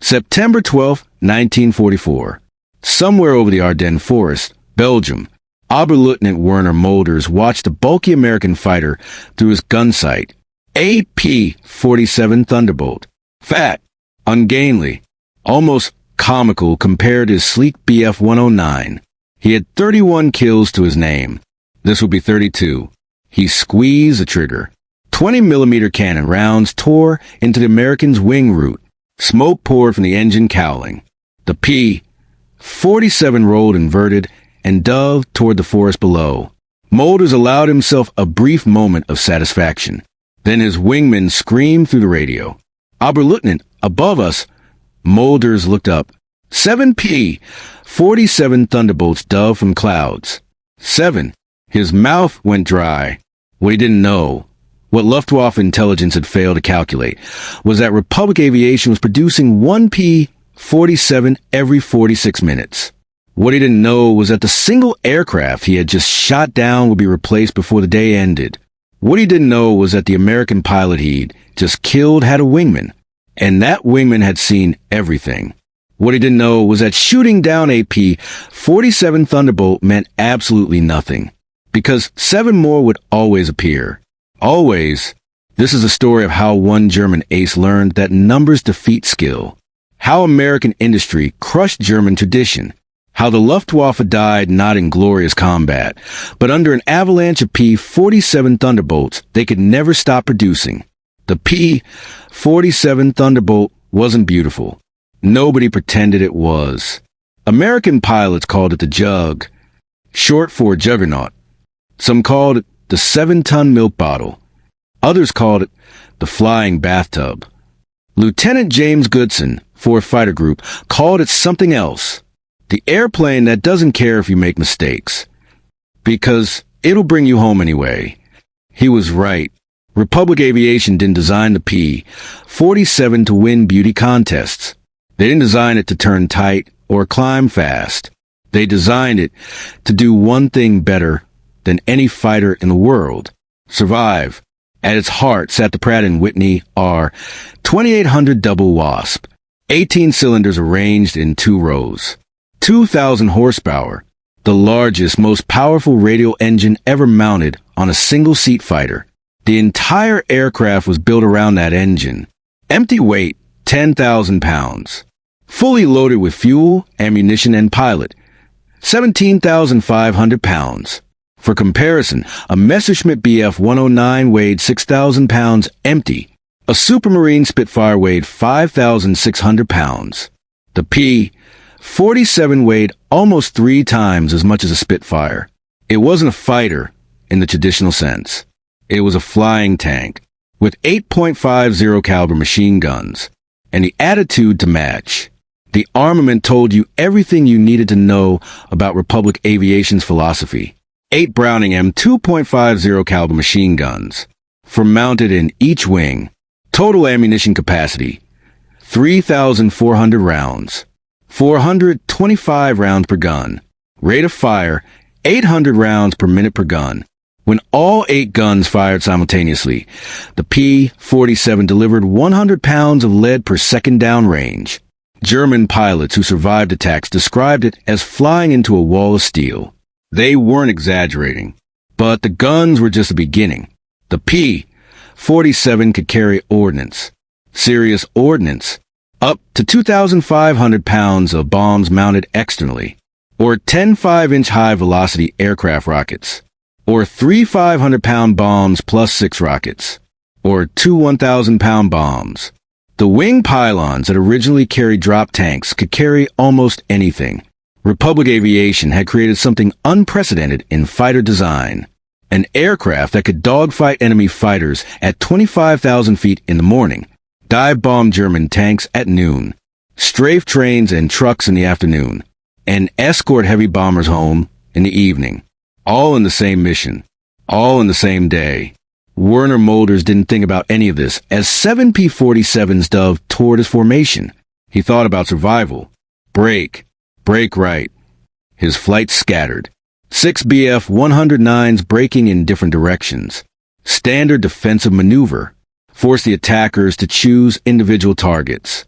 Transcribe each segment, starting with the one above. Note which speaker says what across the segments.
Speaker 1: September 12, 1944. Somewhere over the Ardennes forest, Belgium, Oberleutnant Werner Mölders watched a bulky American fighter through his gun sight. A P-47 Thunderbolt. Fat, ungainly, almost comical compared to his sleek Bf-109. He had 31 kills to his name. This would be 32. He squeezed the trigger. 20mm cannon rounds tore into the American's wing root. Smoke poured from the engine cowling. The P-47 rolled inverted and dove toward the forest below. Mölders allowed himself a brief moment of satisfaction. Then his wingman screamed through the radio. "Oberleutnant, above us!" Mölders looked up. 7 P-47 Thunderbolts dove from clouds. 7. His mouth went dry. What he didn't know, what Luftwaffe intelligence had failed to calculate, was that Republic Aviation was producing one P-47 every 46 minutes. What he didn't know was that the single aircraft he had just shot down would be replaced before the day ended. What he didn't know was that the American pilot he'd just killed had a wingman, and that wingman had seen everything. What he didn't know was that shooting down a P-47 Thunderbolt meant absolutely nothing, because 7 more would always appear. Always. This is a story of how one German ace learned that numbers defeat skill, how American industry crushed German tradition, how the Luftwaffe died not in glorious combat, but under an avalanche of P-47 Thunderbolts they could never stop producing. The P-47 Thunderbolt wasn't beautiful. Nobody pretended it was. American pilots called it the Jug, short for Juggernaut. Some called it the 7-ton milk bottle. Others called it the flying bathtub. Lieutenant James Goodson, 4th Fighter Group, called it something else. The airplane that doesn't care if you make mistakes, because it'll bring you home anyway. He was right. Republic Aviation didn't design the P-47 to win beauty contests. They didn't design it to turn tight or climb fast. They designed it to do one thing better than any fighter in the world: survive. At its heart sat the Pratt & Whitney R-2800 Double Wasp, 18 cylinders arranged in 2 rows. 2,000 horsepower, the largest, most powerful radial engine ever mounted on a single-seat fighter. The entire aircraft was built around that engine. Empty weight, 10,000 pounds. Fully loaded with fuel, ammunition, and pilot, 17,500 pounds. For comparison, a Messerschmitt Bf-109 weighed 6,000 pounds empty. A Supermarine Spitfire weighed 5,600 pounds. The P-47 weighed almost 3 times as much as a Spitfire. It wasn't a fighter in the traditional sense. It was a flying tank with 8.50 caliber machine guns and the attitude to match. The armament told you everything you needed to know about Republic Aviation's philosophy. 8 Browning M2.50 caliber machine guns, mounted in each wing. Total ammunition capacity, 3,400 rounds. 425 rounds per gun. Rate of fire, 800 rounds per minute per gun. When all 8 guns fired simultaneously, the P-47 delivered 100 pounds of lead per second downrange. German pilots who survived attacks described it as flying into a wall of steel. They weren't exaggerating, but the guns were just the beginning. The P-47 could carry ordnance, serious ordnance, up to 2,500 pounds of bombs mounted externally, or 10 5-inch high-velocity aircraft rockets, or 3 500-pound bombs plus 6 rockets, or 2 1,000-pound bombs. The wing pylons that originally carried drop tanks could carry almost anything. Republic Aviation had created something unprecedented in fighter design. An aircraft that could dogfight enemy fighters at 25,000 feet in the morning, dive-bomb German tanks at noon, strafe trains and trucks in the afternoon, and escort heavy bombers home in the evening. All in the same mission. All in the same day. Werner Mölders didn't think about any of this as 7 P-47s dove toward his formation. He thought about survival. Break right. His flight scattered. 6 Bf-109s braking in different directions. Standard defensive maneuver. Force the attackers to choose individual targets.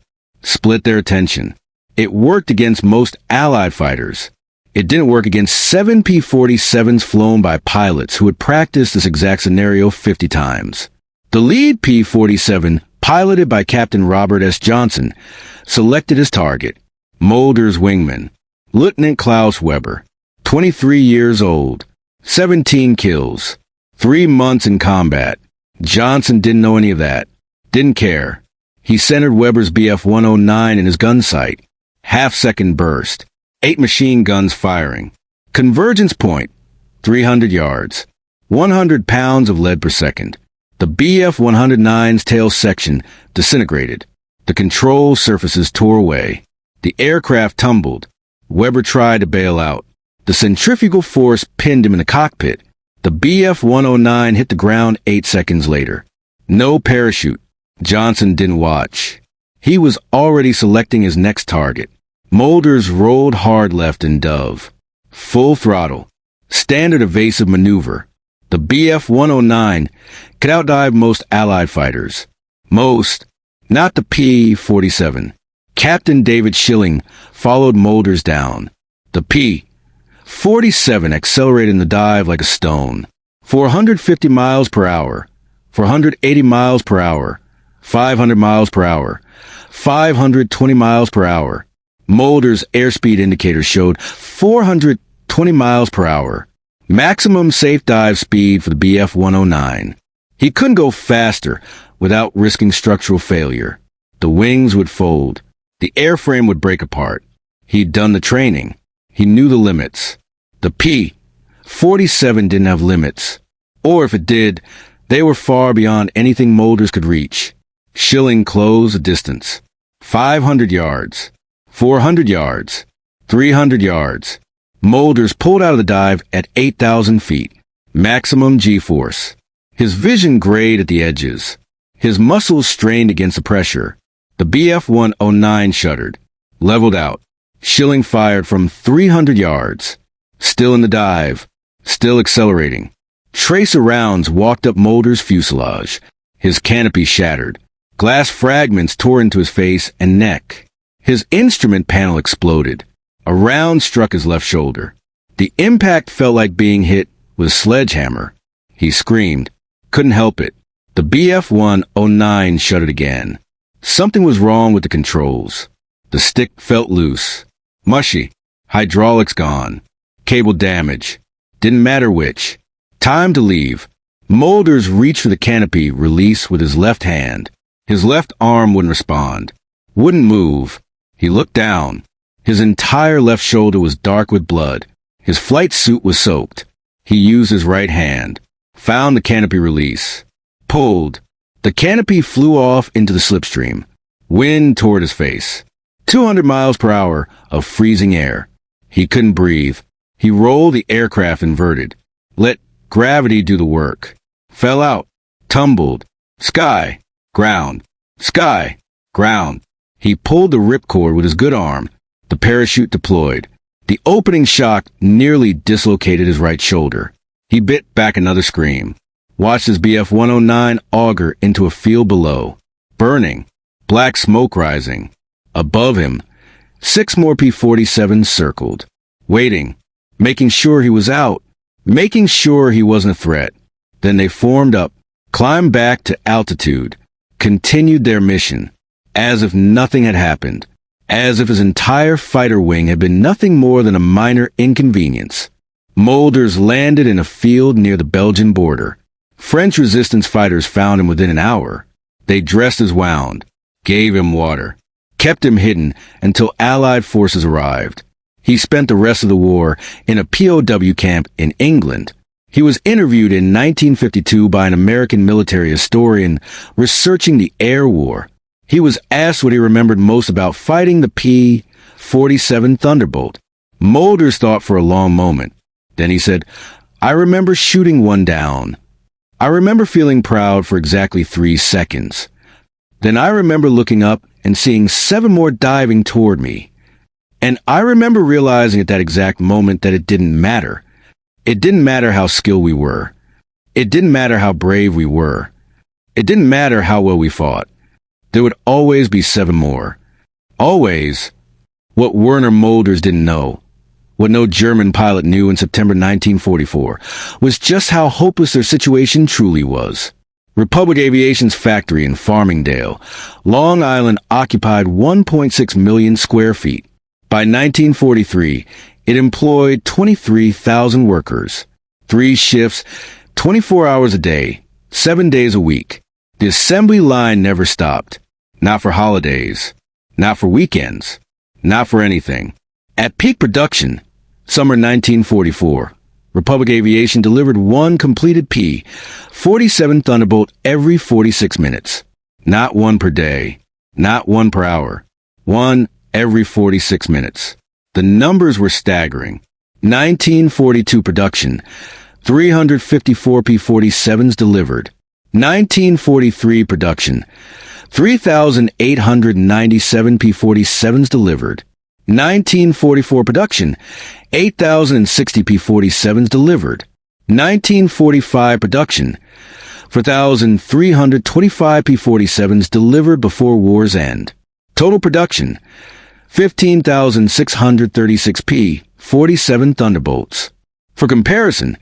Speaker 1: split their attention. It worked against most Allied fighters. It didn't work against 7 P-47s flown by pilots who had practiced this exact scenario 50 times. The lead P-47, piloted by Captain Robert S. Johnson, selected his target, Mölders' wingman, Lieutenant Klaus Weber, 23 years old, 17 kills, 3 months in combat. Johnson didn't know any of that, didn't care. He centered Weber's Bf-109 in his gun sight. Half-second burst, 8 machine guns firing. Convergence point, 300 yards, 100 pounds of lead per second. The Bf-109's tail section disintegrated. The control surfaces tore away. The aircraft tumbled. Weber tried to bail out. The centrifugal force pinned him in the cockpit. The Bf-109 hit the ground 8 seconds later. No parachute. Johnson didn't watch. He was already selecting his next target. Mölders rolled hard left in dove. Full throttle. Standard evasive maneuver. The Bf-109 could outdive most Allied fighters. Most, not the P-47. Captain David Schilling followed Mölders down. The P-47 accelerated in the dive like a stone. 450 miles per hour, 480 miles per hour, 500 miles per hour, 520 miles per hour. Mölders' airspeed indicator showed 420 miles per hour. Maximum safe dive speed for the Bf-109. He couldn't go faster without risking structural failure. The wings would fold. The airframe would break apart. He'd done the training. He knew the limits. The P-47 didn't have limits. Or if it did, they were far beyond anything Mölders could reach. Schilling closed the distance. 500 yards. 400 yards, 300 yards. Mölders pulled out of the dive at 8,000 feet. Maximum G-force. His vision grayed at the edges. His muscles strained against the pressure. The Bf-109 shuddered, leveled out. Schilling fired from 300 yards. Still in the dive, still accelerating. Tracer rounds walked up Mölders' fuselage. His canopy shattered. Glass fragments tore into his face and neck. His instrument panel exploded. A round struck his left shoulder. The impact felt like being hit with a sledgehammer. He screamed. Couldn't help it. The Bf-109 shuddered again. Something was wrong with the controls. The stick felt loose. Mushy. Hydraulics gone. Cable damage. Didn't matter which. Time to leave. Mölders reached for the canopy release with his left hand. His left arm wouldn't respond. Wouldn't move. He looked down. His entire left shoulder was dark with blood. His flight suit was soaked. He used his right hand. Found the canopy release. Pulled. The canopy flew off into the slipstream. Wind toward his face. 200 miles per hour of freezing air. He couldn't breathe. He rolled the aircraft inverted. Let gravity do the work. Fell out. Tumbled. Sky. Ground. Sky. Ground. He pulled the ripcord with his good arm. The parachute deployed. The opening shock nearly dislocated his right shoulder. He bit back another scream. Watched his Bf-109 auger into a field below. Burning. Black smoke rising. Above him, 6 more P-47s circled. Waiting. Making sure he was out. Making sure he wasn't a threat. Then they formed up, climbed back to altitude, continued their mission. As if nothing had happened, as if his entire fighter wing had been nothing more than a minor inconvenience. Mölders landed in a field near the Belgian border. French resistance fighters found him within an hour. They dressed as wound, gave him water, kept him hidden until Allied forces arrived. He spent the rest of the war in a POW camp in England. He was interviewed in 1952 by an American military historian researching the air war. He was asked what he remembered most about fighting the P-47 Thunderbolt. Mölders thought for a long moment. Then he said, "I remember shooting one down. I remember feeling proud for exactly 3 seconds. Then I remember looking up and seeing 7 more diving toward me. And I remember realizing at that exact moment that it didn't matter. It didn't matter how skilled we were. It didn't matter how brave we were. It didn't matter how well we fought. There would always be 7 more. Always. What Werner Mölders didn't know, what no German pilot knew in September 1944, was just how hopeless their situation truly was. Republic Aviation's factory in Farmingdale, Long Island occupied 1.6 million square feet. By 1943, it employed 23,000 workers, 3 shifts, 24 hours a day, 7 days a week. The assembly line never stopped. Not for holidays. Not for weekends. Not for anything. At peak production, summer 1944, Republic Aviation delivered one completed P-47 Thunderbolt every 46 minutes. Not one per day. Not one per hour. One every 46 minutes. The numbers were staggering. 1942 production, 354 P-47s delivered. 1943 production, 3,897 P-47s delivered. 1944 production, 8,060 P-47s delivered. 1945 production, 4,325 P-47s delivered before war's end. Total production, 15,636 P-47 Thunderbolts. For comparison,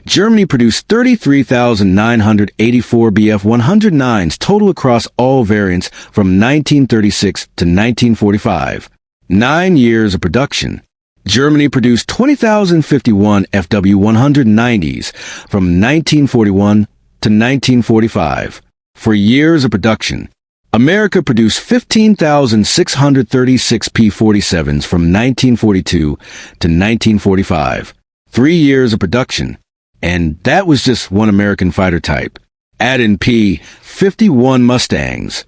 Speaker 1: Germany produced 33,984 Bf-109s total across all variants from 1936 to 1945. 9 years of production. Germany produced 20,051 FW-190s from 1941 to 1945. For years of production, America produced 15,636 P-47s from 1942 to 1945. 3 years of production. And that was just one American fighter type. Add in P-51 Mustangs,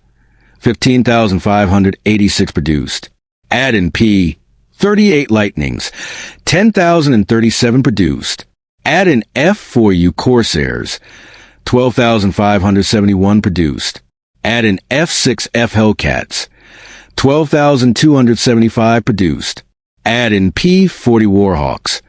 Speaker 1: 15,586 produced. Add in P-38 Lightnings, 10,037 produced. Add in F-4U Corsairs, 12,571 produced. Add in F-6F Hellcats, 12,275 produced. Add in P-40 Warhawks,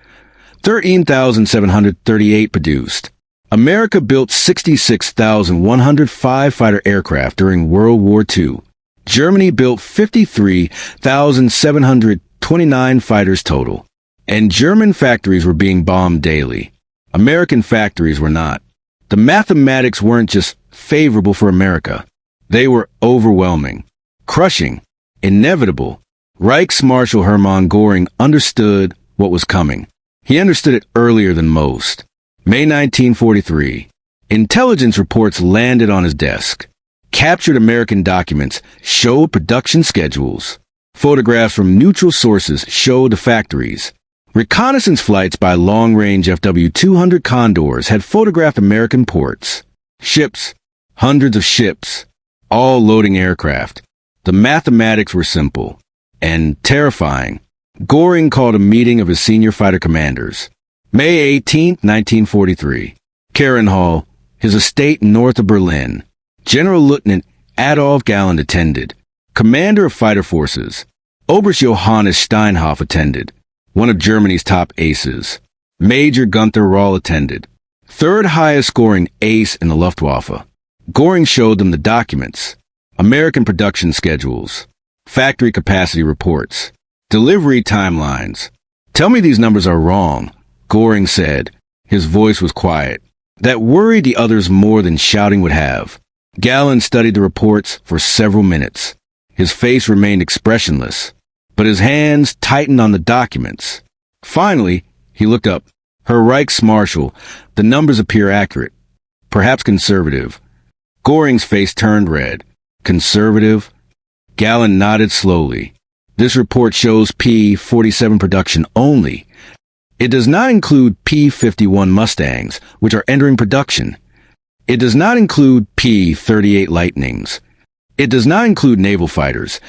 Speaker 1: 13,738 produced. America built 66,105 fighter aircraft during World War II. Germany built 53,729 fighters total. And German factories were being bombed daily. American factories were not. The mathematics weren't just favorable for America. They were overwhelming, crushing, inevitable. Reichsmarshal Hermann Göring understood what was coming. He understood it earlier than most. May 1943. Intelligence reports landed on his desk. Captured American documents showed production schedules. Photographs from neutral sources showed the factories. Reconnaissance flights by long-range FW-200 Condors had photographed American ports. Ships, hundreds of ships, all loading aircraft. The mathematics were simple and terrifying. Göring called a meeting of his senior fighter commanders. May 18, 1943. Hall, his estate north of Berlin. General Lieutenant Adolf Galland attended. Commander of Fighter Forces. Oberst Johannes Steinhoff attended. One of Germany's top aces. Major Gunther Rall attended. Third highest scoring ace in the Luftwaffe. Göring showed them the documents. American production schedules. Factory capacity reports. Delivery timelines. Tell me these numbers are wrong, Göring said. His voice was quiet. That worried the others more than shouting would have. Galland studied the reports for several minutes. His face remained expressionless, but his hands tightened on the documents. Finally, he looked up. Herr Reichsmarschall, the numbers appear accurate. Perhaps conservative. Göring's face turned red. Conservative? Galland nodded slowly. This report shows P-47 production only. It does not include P-51 Mustangs, which are entering production. It does not include P-38 Lightnings. It does not include naval fighters,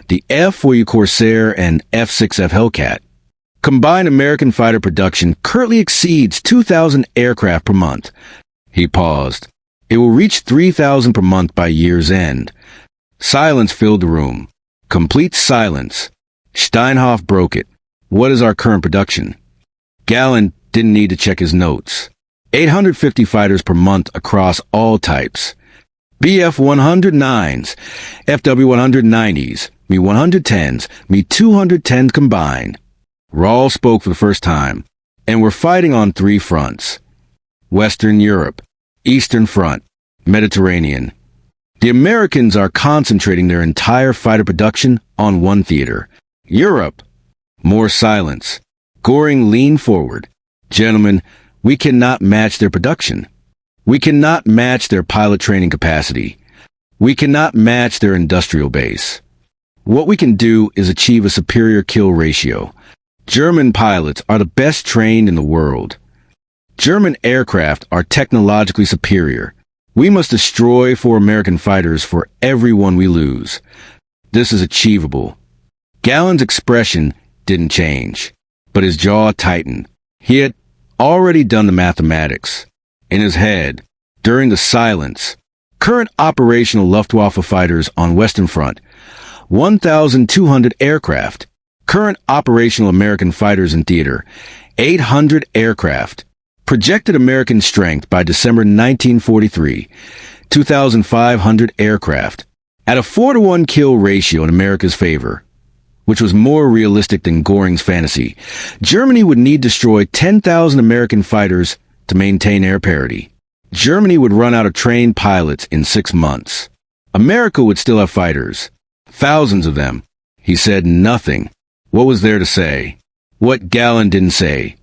Speaker 1: the F-4U Corsair and F-6F Hellcat. Combined American fighter production currently exceeds 2,000 aircraft per month. He paused. It will reach 3,000 per month by year's end. Silence filled the room. Complete silence. Steinhoff broke it. What is our current production? Galland didn't need to check his notes. 850 fighters per month across all types. Bf-109s, FW-190s, me 110s, me 210s combined. Rahl spoke for the first time, and we're fighting on three fronts. Western Europe, Eastern Front, Mediterranean. The Americans are concentrating their entire fighter production on one theater. Europe. More silence. Goring leaned forward. Gentlemen, we cannot match their production. We cannot match their pilot training capacity. We cannot match their industrial base. What we can do is achieve a superior kill ratio. German pilots are the best trained in the world. German aircraft are technologically superior. We must destroy 4 American fighters for every one we lose. This is achievable. Gallen's expression didn't change, but his jaw tightened. He had already done the mathematics. In his head, during the silence, current operational Luftwaffe fighters on Western Front, 1,200 aircraft. Current operational American fighters in theater, 800 aircraft. Projected American strength by December 1943, 2,500 aircraft. At a 4-to-1 kill ratio in America's favor, which was more realistic than Goring's fantasy, Germany would need to destroy 10,000 American fighters to maintain air parity. Germany would run out of trained pilots in 6 months. America would still have fighters. Thousands of them. He said nothing. What was there to say? What Gallen didn't say,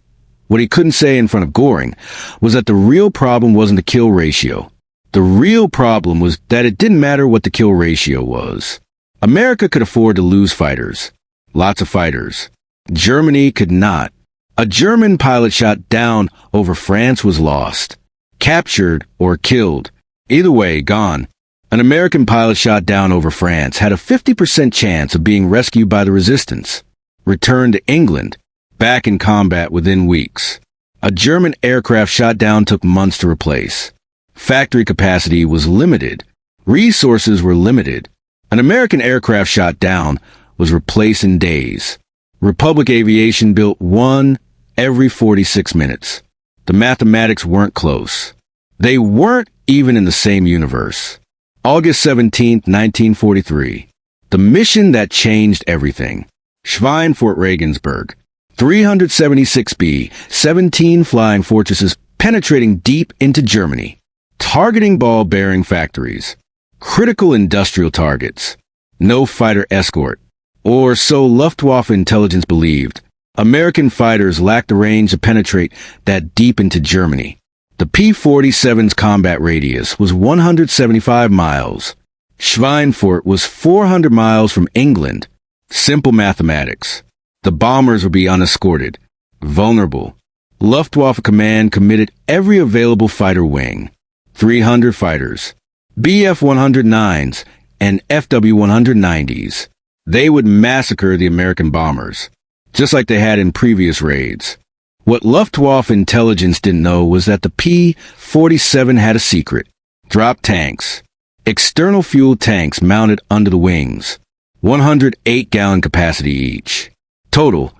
Speaker 1: what he couldn't say in front of Goring, was that the real problem wasn't the kill ratio. The real problem was that it didn't matter what the kill ratio was. America could afford to lose fighters. Lots of fighters. Germany could not. A German pilot shot down over France was lost. Captured or killed. Either way, gone. An American pilot shot down over France had a 50% chance of being rescued by the resistance. Returned to England, back in combat within weeks. A German aircraft shot down took months to replace. Factory capacity was limited. Resources were limited. An American aircraft shot down was replaced in days. Republic Aviation built one every 46 minutes. The mathematics weren't close. They weren't even in the same universe. August 17, 1943. The mission that changed everything. Schweinfurt Regensburg. 376B, 17 flying fortresses penetrating deep into Germany. Targeting ball-bearing factories. Critical industrial targets. No fighter escort. Or so Luftwaffe intelligence believed. American fighters lacked the range to penetrate that deep into Germany. The P-47's combat radius was 175 miles. Schweinfurt was 400 miles from England. Simple mathematics. The bombers would be unescorted, vulnerable. Luftwaffe Command committed every available fighter wing. 300 fighters. Bf-109s and FW-190s. They would massacre the American bombers, just like they had in previous raids. What Luftwaffe intelligence didn't know was that the P-47 had a secret. Drop tanks. External fuel tanks mounted under the wings. 108-gallon capacity each. Total,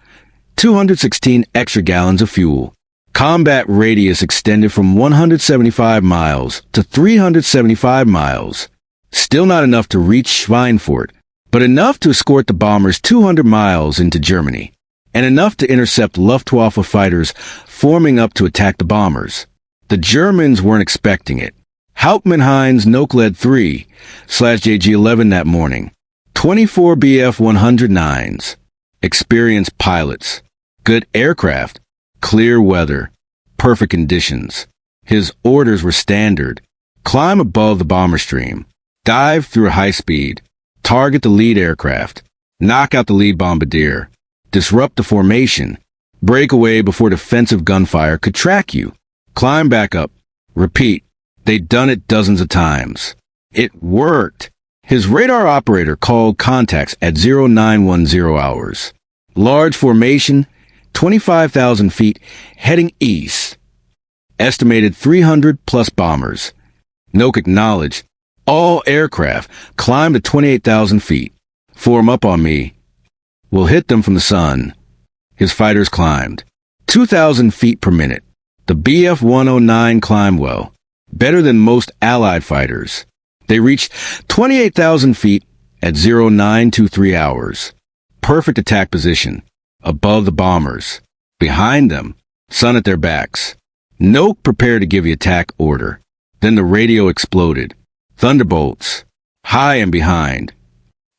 Speaker 1: 216 extra gallons of fuel. Combat radius extended from 175 miles to 375 miles. Still not enough to reach Schweinfurt, but enough to escort the bombers 200 miles into Germany, and enough to intercept Luftwaffe fighters forming up to attack the bombers. The Germans weren't expecting it. Hauptmann Heinz Nokled 3/JG-11 that morning. 24 Bf-109s. Experienced pilots. Good aircraft. Clear weather. Perfect conditions. His orders were standard. Climb above the bomber stream. Dive through high speed. Target the lead aircraft. Knock out the lead bombardier. Disrupt the formation. Break away before defensive gunfire could track you. Climb back up. Repeat. They'd done it dozens of times. It worked. His radar operator called contacts at 0910 hours. Large formation, 25,000 feet, heading east. Estimated 300-plus bombers. Noke acknowledged. All aircraft climb to 28,000 feet. Form up on me. We'll hit them from the sun. His fighters climbed. 2,000 feet per minute. The Bf-109 climbed well. Better than most Allied fighters. They reached 28,000 feet at 0923 hours. Perfect attack position. Above the bombers. Behind them. Sun at their backs. Noke prepared to give the attack order. Then the radio exploded. Thunderbolts. High and behind.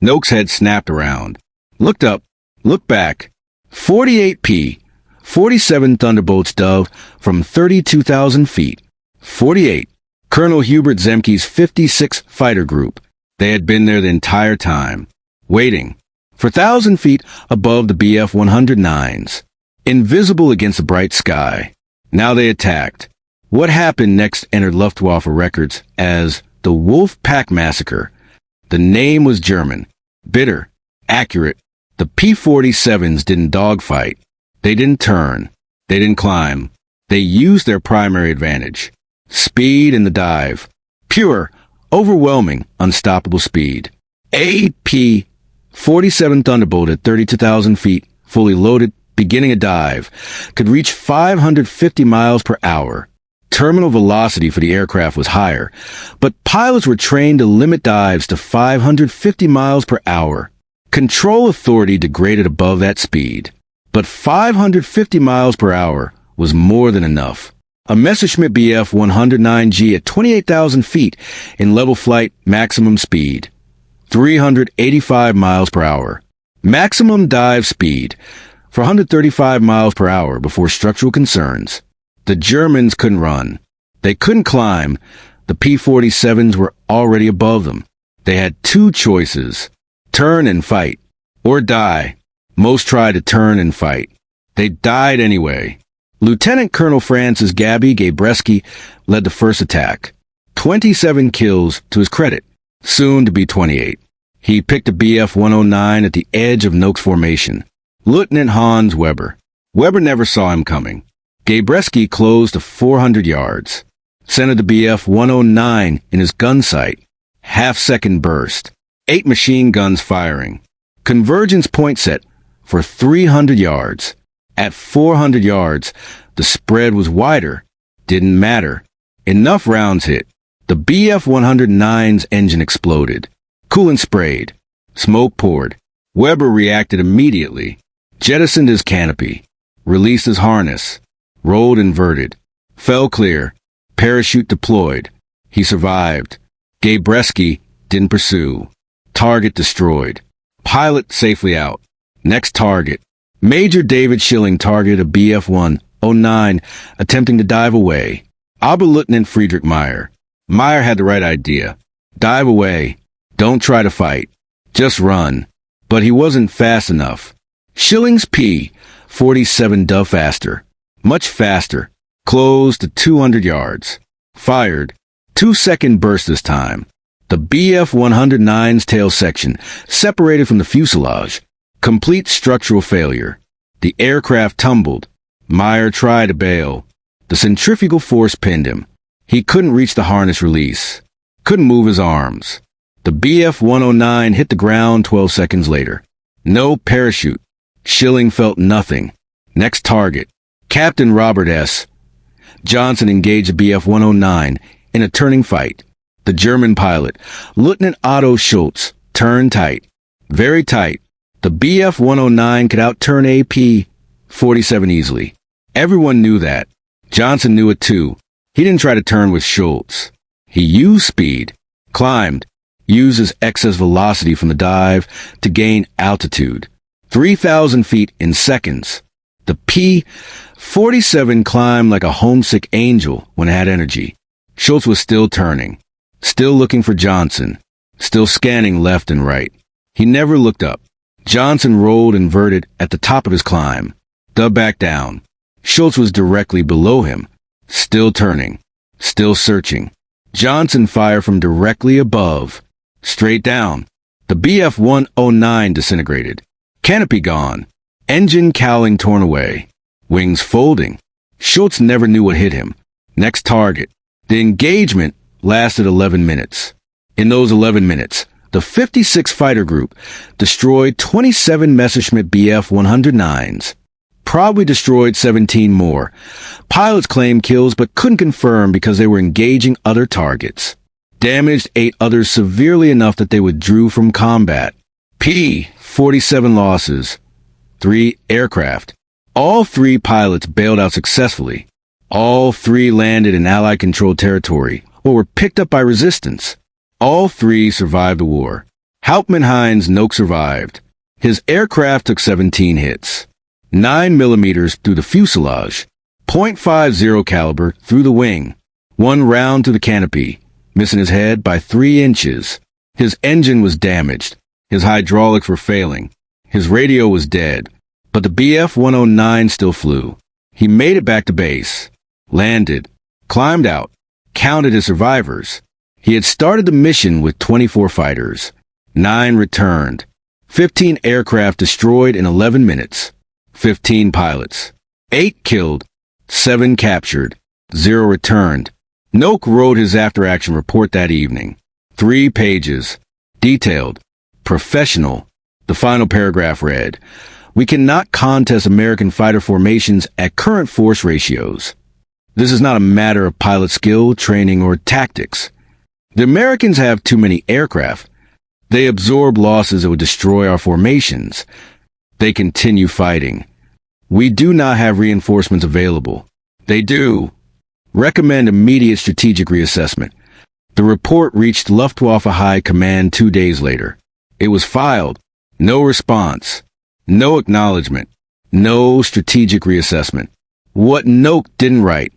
Speaker 1: Noke's head snapped around. Looked up. Looked back. 48 P-47 Thunderbolts dove from 32,000 feet. 48. Colonel Hubert Zemke's 56th Fighter Group. They had been there the entire time. Waiting. For 1,000 feet above the Bf-109s. Invisible against the bright sky. Now they attacked. What happened next entered Luftwaffe records as the Wolf Pack Massacre. The name was German. Bitter. Accurate. The P-47s didn't dogfight. They didn't turn. They didn't climb. They used their primary advantage. Speed in the dive. Pure, overwhelming, unstoppable speed. A P-47 Thunderbolt at 32,000 feet, fully loaded, beginning a dive, could reach 550 miles per hour. Terminal velocity for the aircraft was higher, but pilots were trained to limit dives to 550 miles per hour. Control authority degraded above that speed. But 550 miles per hour was more than enough. A Messerschmitt Bf-109G at 28,000 feet in level flight maximum speed. 385 miles per hour. Maximum dive speed. 435 miles per hour before structural concerns. The Germans couldn't run. They couldn't climb. The P-47s were already above them. They had two choices. Turn and fight. Or die. Most tried to turn and fight. They died anyway. Lieutenant Colonel Francis Gabby Gabreski led the first attack. 27 kills to his credit. Soon to be 28. He picked a Bf-109 at the edge of Noke's formation. Lieutenant Hans Weber. Weber never saw him coming. Gabreski closed to 400 yards. Centered the Bf-109 in his gun sight. Half-second burst. 8 machine guns firing. Convergence point set for 300 yards. At 400 yards, the spread was wider. Didn't matter. Enough rounds hit. The Bf-109's engine exploded. Coolant sprayed. Smoke poured. Weber reacted immediately. Jettisoned his canopy. Released his harness. Rolled inverted. Fell clear. Parachute deployed. He survived. Gabreski didn't pursue. Target destroyed. Pilot safely out. Next target. Major David Schilling targeted a Bf-109 attempting to dive away. Oberleutnant Friedrich Meyer. Meyer had the right idea. Dive away. Don't try to fight. Just run. But he wasn't fast enough. Schilling's P-47 dove faster. Much faster. Closed to 200 yards. Fired. 2-second burst this time. The Bf-109's tail section separated from the fuselage. Complete structural failure. The aircraft tumbled. Meyer tried to bail. The centrifugal force pinned him. He couldn't reach the harness release. Couldn't move his arms. The Bf-109 hit the ground 12 seconds later. No parachute. Schilling felt nothing. Next target. Captain Robert S. Johnson engaged the Bf-109 in a turning fight. The German pilot, Lieutenant Otto Schultz, turned tight. Very tight. The Bf-109 could outturn a P-47 easily. Everyone knew that. Johnson knew it too. He didn't try to turn with Schultz. He used speed. Climbed. Used his excess velocity from the dive to gain altitude. 3,000 feet in seconds. The P-47 climbed like a homesick angel when it had energy. Schultz was still turning. Still looking for Johnson. Still scanning left and right. He never looked up. Johnson rolled inverted at the top of his climb. Dug back down. Schultz was directly below him. Still turning. Still searching. Johnson fired from directly above. Straight down. The Bf-109 disintegrated. Canopy gone. Engine cowling torn away. Wings folding. Schultz never knew what hit him. Next target. The engagement lasted 11 minutes. In those 11 minutes, the 56th Fighter Group destroyed 27 Messerschmitt Bf-109s. Probably destroyed 17 more. Pilots claimed kills but couldn't confirm because they were engaging other targets. damaged 8 others severely enough that they withdrew from combat. P-47 losses. 3 aircraft. All 3 pilots bailed out successfully. All 3 landed in Allied-controlled territory or were picked up by resistance. All 3 survived the war. Hauptmann Heinz Nock survived. His aircraft took 17 hits. 9 millimeters through the fuselage. .50 caliber through the wing. 1 round through the canopy, missing his head by 3 inches. His engine was damaged. His hydraulics were failing. His radio was dead. But the Bf-109 still flew. He made it back to base. Landed. Climbed out. Counted his survivors. He had started the mission with 24 fighters. 9 returned. 15 aircraft destroyed in 11 minutes. 15 pilots. 8 killed. 7 captured. 0 returned. Nock wrote his after-action report that evening. 3 pages. Detailed. Professional. The final paragraph read, "We cannot contest American fighter formations at current force ratios. This is not a matter of pilot skill, training, or tactics. The Americans have too many aircraft. They absorb losses that would destroy our formations. They continue fighting. We do not have reinforcements available. They do. Recommend immediate strategic reassessment." The report reached Luftwaffe High Command 2 days later. It was filed. No response. No acknowledgement. No strategic reassessment. What Nock didn't write,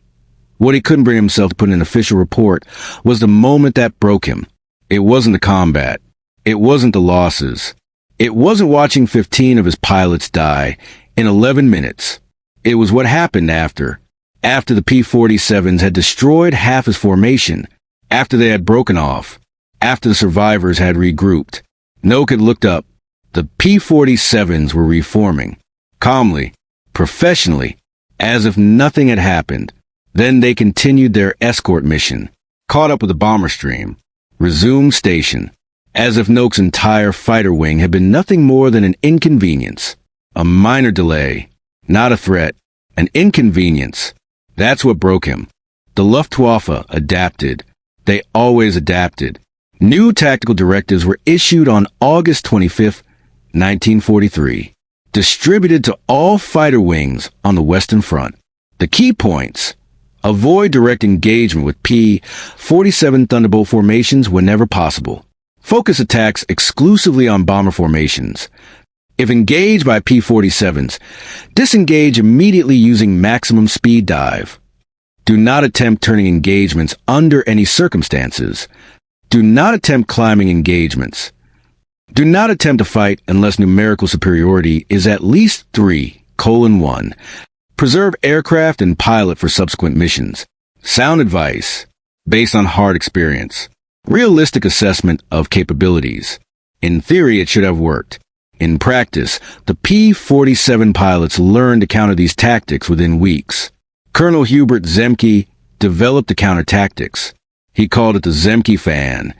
Speaker 1: what he couldn't bring himself to put in an official report, was the moment that broke him. It wasn't the combat. It wasn't the losses. It wasn't watching 15 of his pilots die in 11 minutes. It was what happened after the P-47s had destroyed half his formation, after they had broken off, after the survivors had regrouped. Nock had looked up. The P-47s were reforming, calmly, professionally, as if nothing had happened. Then they continued their escort mission, caught up with the bomber stream, resumed station, as if Nock's entire fighter wing had been nothing more than an inconvenience, a minor delay, not a threat, an inconvenience. That's what broke him. The Luftwaffe adapted. They always adapted. New tactical directives were issued on August 25, 1943, distributed to all fighter wings on the Western Front. The key points: avoid direct engagement with P-47 Thunderbolt formations whenever possible. Focus attacks exclusively on bomber formations. If engaged by P-47s, disengage immediately using maximum speed dive. Do not attempt turning engagements under any circumstances. Do not attempt climbing engagements. Do not attempt to fight unless numerical superiority is at least 3:1. Preserve aircraft and pilot for subsequent missions. Sound advice, based on hard experience. Realistic assessment of capabilities. In theory, it should have worked. In practice, the P-47 pilots learned to counter these tactics within weeks. Colonel Hubert Zemke developed the counter tactics. He called it the Zemke fan.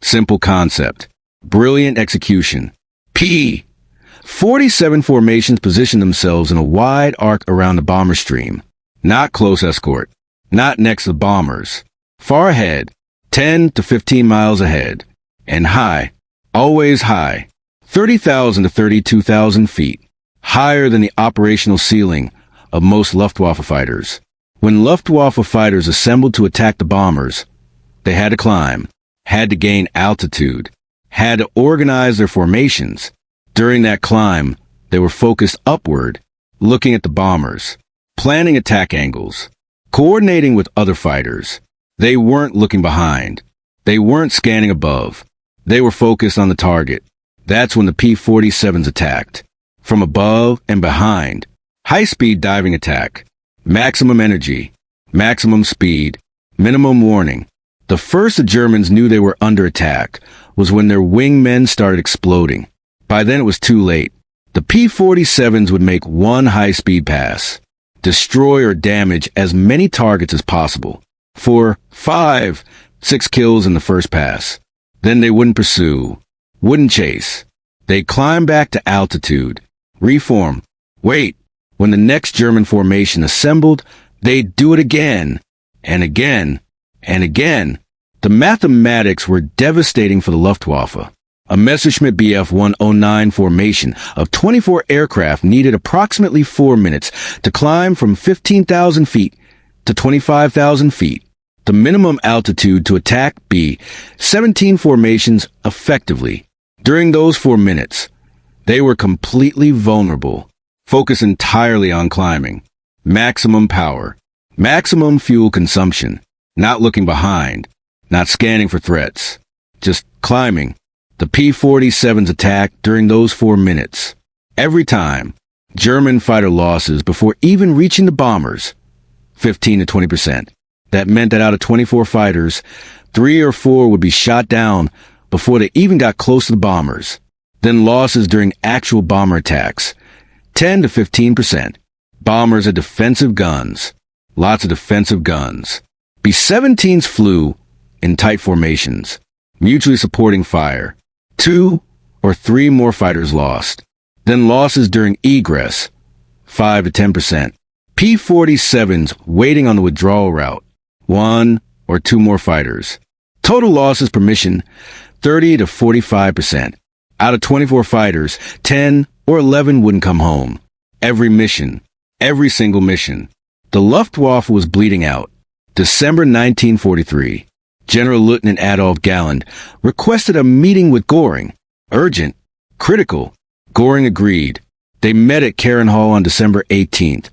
Speaker 1: Simple concept. Brilliant execution. P-47 formations positioned themselves in a wide arc around the bomber stream. Not close escort. Not next to the bombers. Far ahead. 10 to 15 miles ahead. And high. Always high. 30,000 to 32,000 feet. Higher than the operational ceiling of most Luftwaffe fighters. When Luftwaffe fighters assembled to attack the bombers, they had to climb, had to gain altitude, had to organize their formations. During that climb, they were focused upward, looking at the bombers, planning attack angles, coordinating with other fighters. They weren't looking behind. They weren't scanning above. They were focused on the target. That's when the P-47s attacked. From above and behind. High-speed diving attack. Maximum energy. Maximum speed. Minimum warning. The first the Germans knew they were under attack was when their wingmen started exploding. By then it was too late. The P-47s would make one high-speed pass. Destroy or damage as many targets as possible. 4, 5, 6 kills in the first pass. Then they wouldn't pursue. Wouldn't chase. They'd climb back to altitude. Reform. Wait. When the next German formation assembled, they'd do it again. And again. And again. The mathematics were devastating for the Luftwaffe. A Messerschmitt Bf 109 formation of 24 aircraft needed approximately 4 minutes to climb from 15,000 feet to 25,000 feet, the minimum altitude to attack B-17 formations effectively. During those 4 minutes, they were completely vulnerable, focused entirely on climbing. Maximum power, maximum fuel consumption, not looking behind, not scanning for threats, just climbing. The P-47's attack during those 4 minutes. Every time, German fighter losses before even reaching the bombers, 15 to 20%. That meant that out of 24 fighters, 3 or 4 would be shot down before they even got close to the bombers. Then losses during actual bomber attacks, 10 to 15%. Bombers are defensive guns. Lots of defensive guns. B-17s flew in tight formations, mutually supporting fire. 2 or 3 more fighters lost. Then losses during egress, 5 to 10%. P-47s waiting on the withdrawal route, 1 or 2 more fighters. Total losses per mission, 30 to 45%. Out of 24 fighters, 10 or 11 wouldn't come home. Every mission, every single mission. The Luftwaffe was bleeding out. December 1943. General Lieutenant Adolf Galland requested a meeting with Göring. Urgent. Critical. Göring agreed. They met at Karen Hall on December 18th.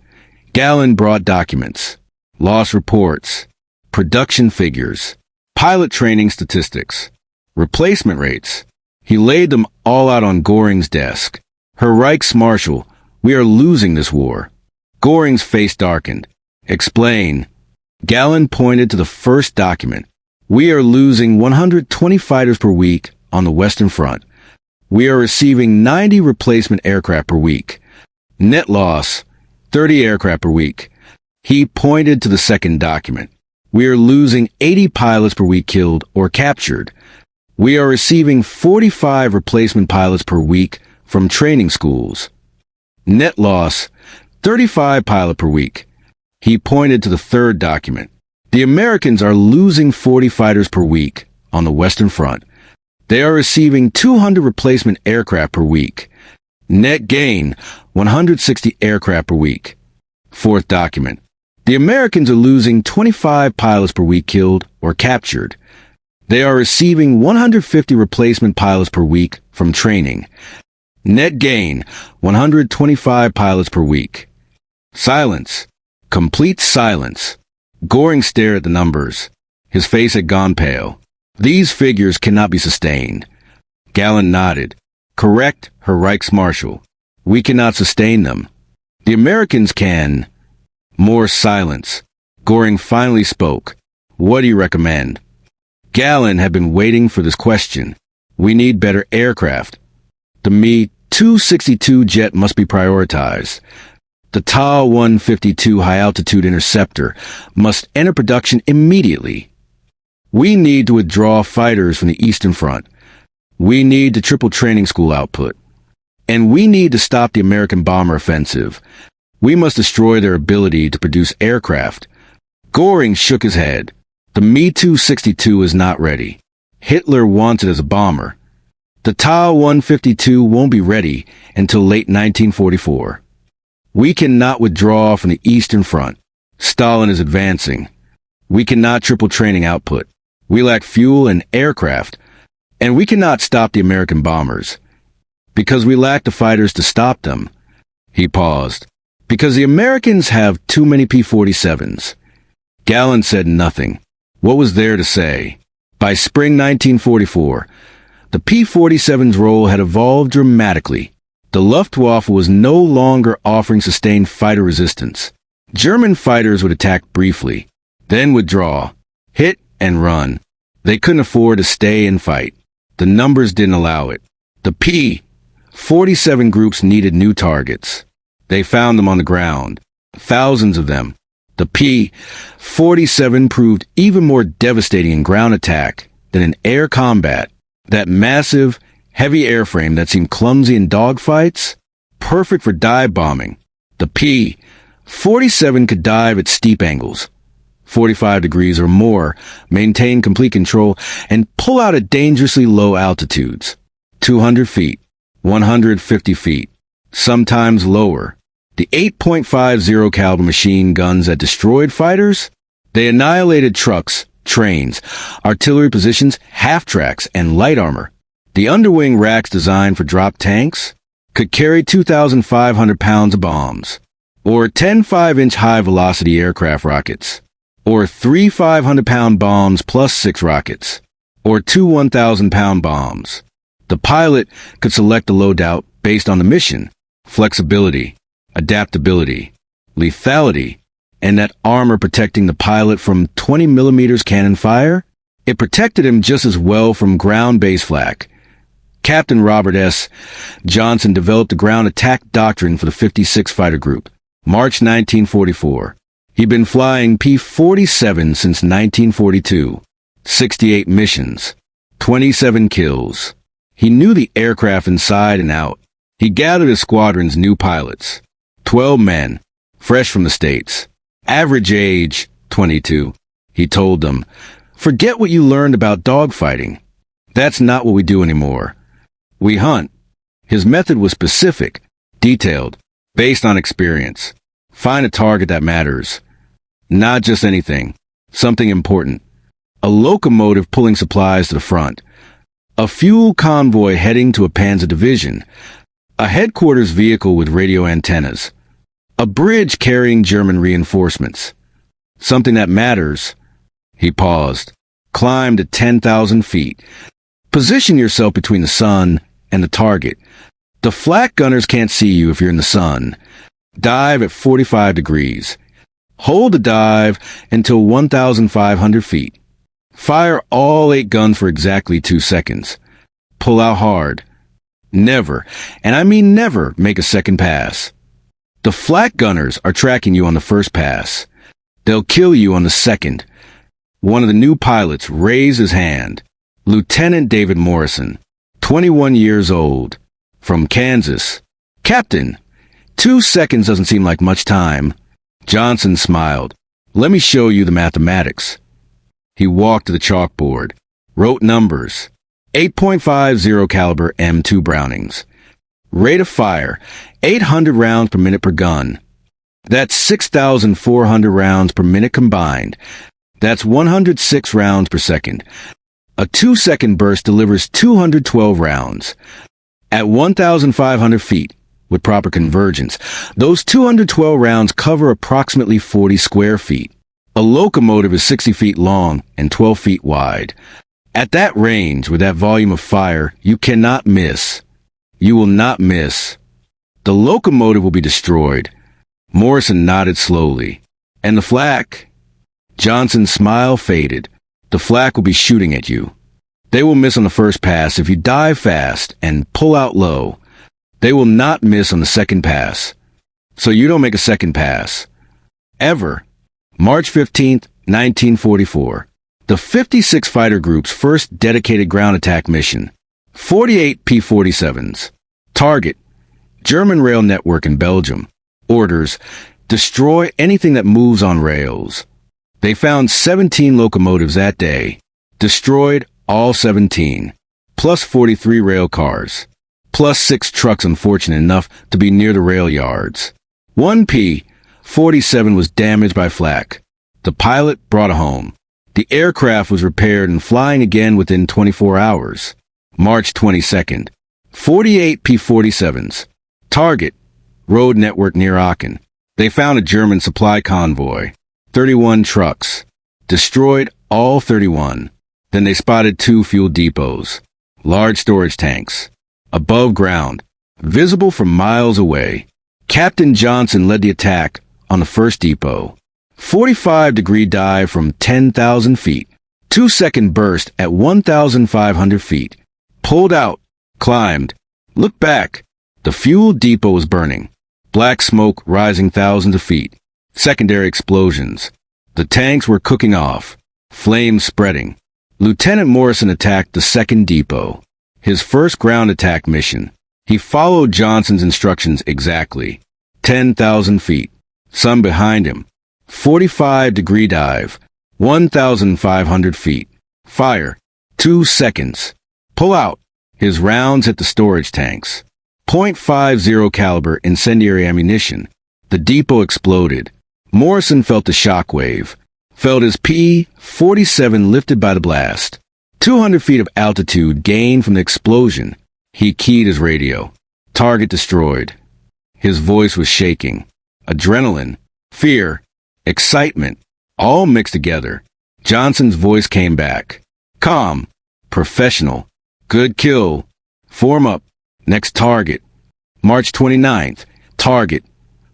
Speaker 1: Galland brought documents, loss reports, production figures, pilot training statistics, replacement rates. He laid them all out on Göring's desk. Herr Reichsmarschall, we are losing this war. Göring's face darkened. Explain. Galland pointed to the first document. We are losing 120 fighters per week on the Western Front. We are receiving 90 replacement aircraft per week. Net loss, 30 aircraft per week. He pointed to the second document. We are losing 80 pilots per week killed or captured. We are receiving 45 replacement pilots per week from training schools. Net loss, 35 pilots per week. He pointed to the third document. The Americans are losing 40 fighters per week on the Western Front. They are receiving 200 replacement aircraft per week. Net gain, 160 aircraft per week. Fourth document. The Americans are losing 25 pilots per week killed or captured. They are receiving 150 replacement pilots per week from training. Net gain, 125 pilots per week. Silence. Complete silence. Göring stared at the numbers. His face had gone pale. These figures cannot be sustained. Galland nodded. Correct, Herr Reichsmarschall. We cannot sustain them. The Americans can. More silence. Göring finally spoke. What do you recommend? Galland had been waiting for this question. We need better aircraft. The Me-262 jet must be prioritized. The Ta-152 high-altitude interceptor must enter production immediately. We need to withdraw fighters from the Eastern Front. We need to triple training school output. And we need to stop the American bomber offensive. We must destroy their ability to produce aircraft. Göring shook his head. The Me-262 is not ready. Hitler wants it as a bomber. The Ta-152 won't be ready until late 1944. We cannot withdraw from the Eastern Front. Stalin is advancing. We cannot triple training output. We lack fuel and aircraft. And we cannot stop the American bombers. Because we lack the fighters to stop them. He paused. Because the Americans have too many P-47s. Galland said nothing. What was there to say? By spring 1944, the P-47's role had evolved dramatically. The Luftwaffe was no longer offering sustained fighter resistance. German fighters would attack briefly, then withdraw, hit and run. They couldn't afford to stay and fight. The numbers didn't allow it. The P-47 groups needed new targets. They found them on the ground, thousands of them. The P-47 proved even more devastating in ground attack than in air combat. That massive, heavy airframe that seemed clumsy in dogfights, perfect for dive bombing. The P-47 could dive at steep angles, 45 degrees or more, maintain complete control, and pull out at dangerously low altitudes. 200 feet, 150 feet, sometimes lower. The 8.50 caliber machine guns that destroyed fighters? They annihilated trucks, trains, artillery positions, half-tracks, and light armor. The underwing racks designed for drop tanks could carry 2,500 pounds of bombs, or 10 5-inch high-velocity aircraft rockets, or 3 500-pound bombs plus 6 rockets, or 2 1,000-pound bombs. The pilot could select a loadout based on the mission, flexibility, adaptability, lethality, and that armor protecting the pilot from 20 millimeters cannon fire. It protected him just as well from ground-based flak. Captain Robert S. Johnson developed the ground attack doctrine for the 56 Fighter Group. March 1944. He'd been flying P-47 since 1942. 68 missions. 27 kills. He knew the aircraft inside and out. He gathered his squadron's new pilots. 12 men, fresh from the States. Average age, 22. He told them, "Forget what you learned about dogfighting. That's not what we do anymore. We hunt." His method was specific, detailed, based on experience. Find a target that matters. Not just anything. Something important. A locomotive pulling supplies to the front. A fuel convoy heading to a Panzer division. A headquarters vehicle with radio antennas. A bridge carrying German reinforcements. Something that matters. He paused. Climb to 10,000 feet. Position yourself between the sun and the target. The flak gunners can't see you if you're in the sun. Dive at 45 degrees. Hold the dive until 1,500 feet. Fire all 8 guns for exactly 2 seconds. Pull out hard. Never, and I mean never, make a second pass. The flak gunners are tracking you on the first pass. They'll kill you on the second. One of the new pilots raised his hand. Lieutenant David Morrison, 21 years old, from Kansas. "Captain, 2 seconds doesn't seem like much time." Johnson smiled. "Let me show you the mathematics." He walked to the chalkboard, wrote numbers. 8.50 caliber M2 Brownings. Rate of fire, 800 rounds per minute per gun. That's 6,400 rounds per minute combined. That's 106 rounds per second. A 2-second burst delivers 212 rounds. At 1,500 feet, with proper convergence, those 212 rounds cover approximately 40 square feet. A locomotive is 60 feet long and 12 feet wide. At that range, with that volume of fire, you cannot miss. You will not miss. The locomotive will be destroyed. Morrison nodded slowly. And the flak? Johnson's smile faded. The flak will be shooting at you. They will miss on the first pass if you dive fast and pull out low. They will not miss on the second pass. So you don't make a second pass. Ever. March 15th, 1944. The 56 Fighter Group's first dedicated ground attack mission. 48 P-47s. Target: German rail network in Belgium. Orders: destroy anything that moves on rails. They found 17 locomotives that day. Destroyed all 17. Plus 43 rail cars. Plus 6 trucks unfortunate enough to be near the rail yards. One P-47 was damaged by flak. The pilot brought it home. The aircraft was repaired and flying again within 24 hours. March 22nd. 48 P-47s. Target: road network near Aachen. They found a German supply convoy. 31 trucks. Destroyed all 31. Then they spotted 2 fuel depots. Large storage tanks. Above ground. Visible from miles away. Captain Johnson led the attack on the first depot. 45-degree dive from 10,000 feet. 2-second burst at 1,500 feet. Pulled out. Climbed. Looked back. The fuel depot was burning. Black smoke rising thousands of feet. Secondary explosions. The tanks were cooking off. Flames spreading. Lieutenant Morrison attacked the second depot. His first ground attack mission. He followed Johnson's instructions exactly. 10,000 feet. Sun behind him. 45-degree dive. 1,500 feet. Fire. 2 seconds. Pull out. His rounds hit the storage tanks. .50 caliber incendiary ammunition. The depot exploded. Morrison felt the shock wave. Felt his P-47 lifted by the blast. 200 feet of altitude gained from the explosion. He keyed his radio. Target destroyed. His voice was shaking. Adrenaline, fear, excitement, all mixed together. Johnson's voice came back. Calm, professional, good kill. Form up. Next target. March 29th. Target.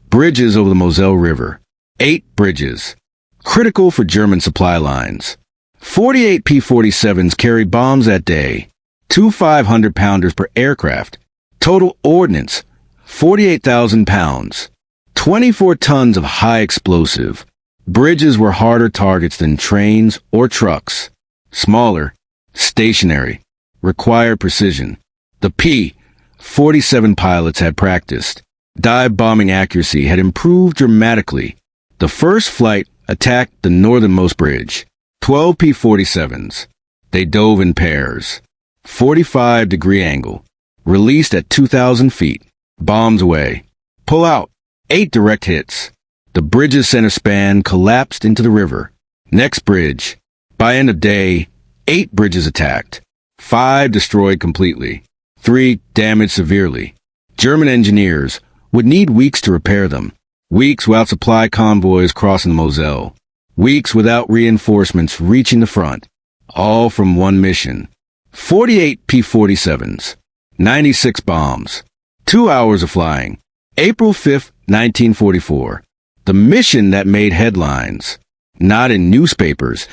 Speaker 1: Bridges over the Moselle River. 8 bridges. Critical for German supply lines. 48 P-47s carried bombs that day. 2 500-pounders per aircraft. Total ordnance, 48,000 pounds. 24 tons of high explosive. Bridges were harder targets than trains or trucks. Smaller, stationary, required precision. The P-47 pilots had practiced. Dive bombing accuracy had improved dramatically. The first flight attacked the northernmost bridge. 12 P-47s. They dove in pairs. 45-degree angle. Released at 2,000 feet. Bombs away. Pull out. 8 direct hits. The bridge's center span collapsed into the river. Next bridge. By end of day, 8 bridges attacked. 5 destroyed completely. 3 damaged severely. German engineers would need weeks to repair them. Weeks without supply convoys crossing the Moselle. Weeks without reinforcements reaching the front. All from one mission. 48 P-47s. 96 bombs. 2 hours of flying. April 5th, 1944. The mission that made headlines. Not in newspapers.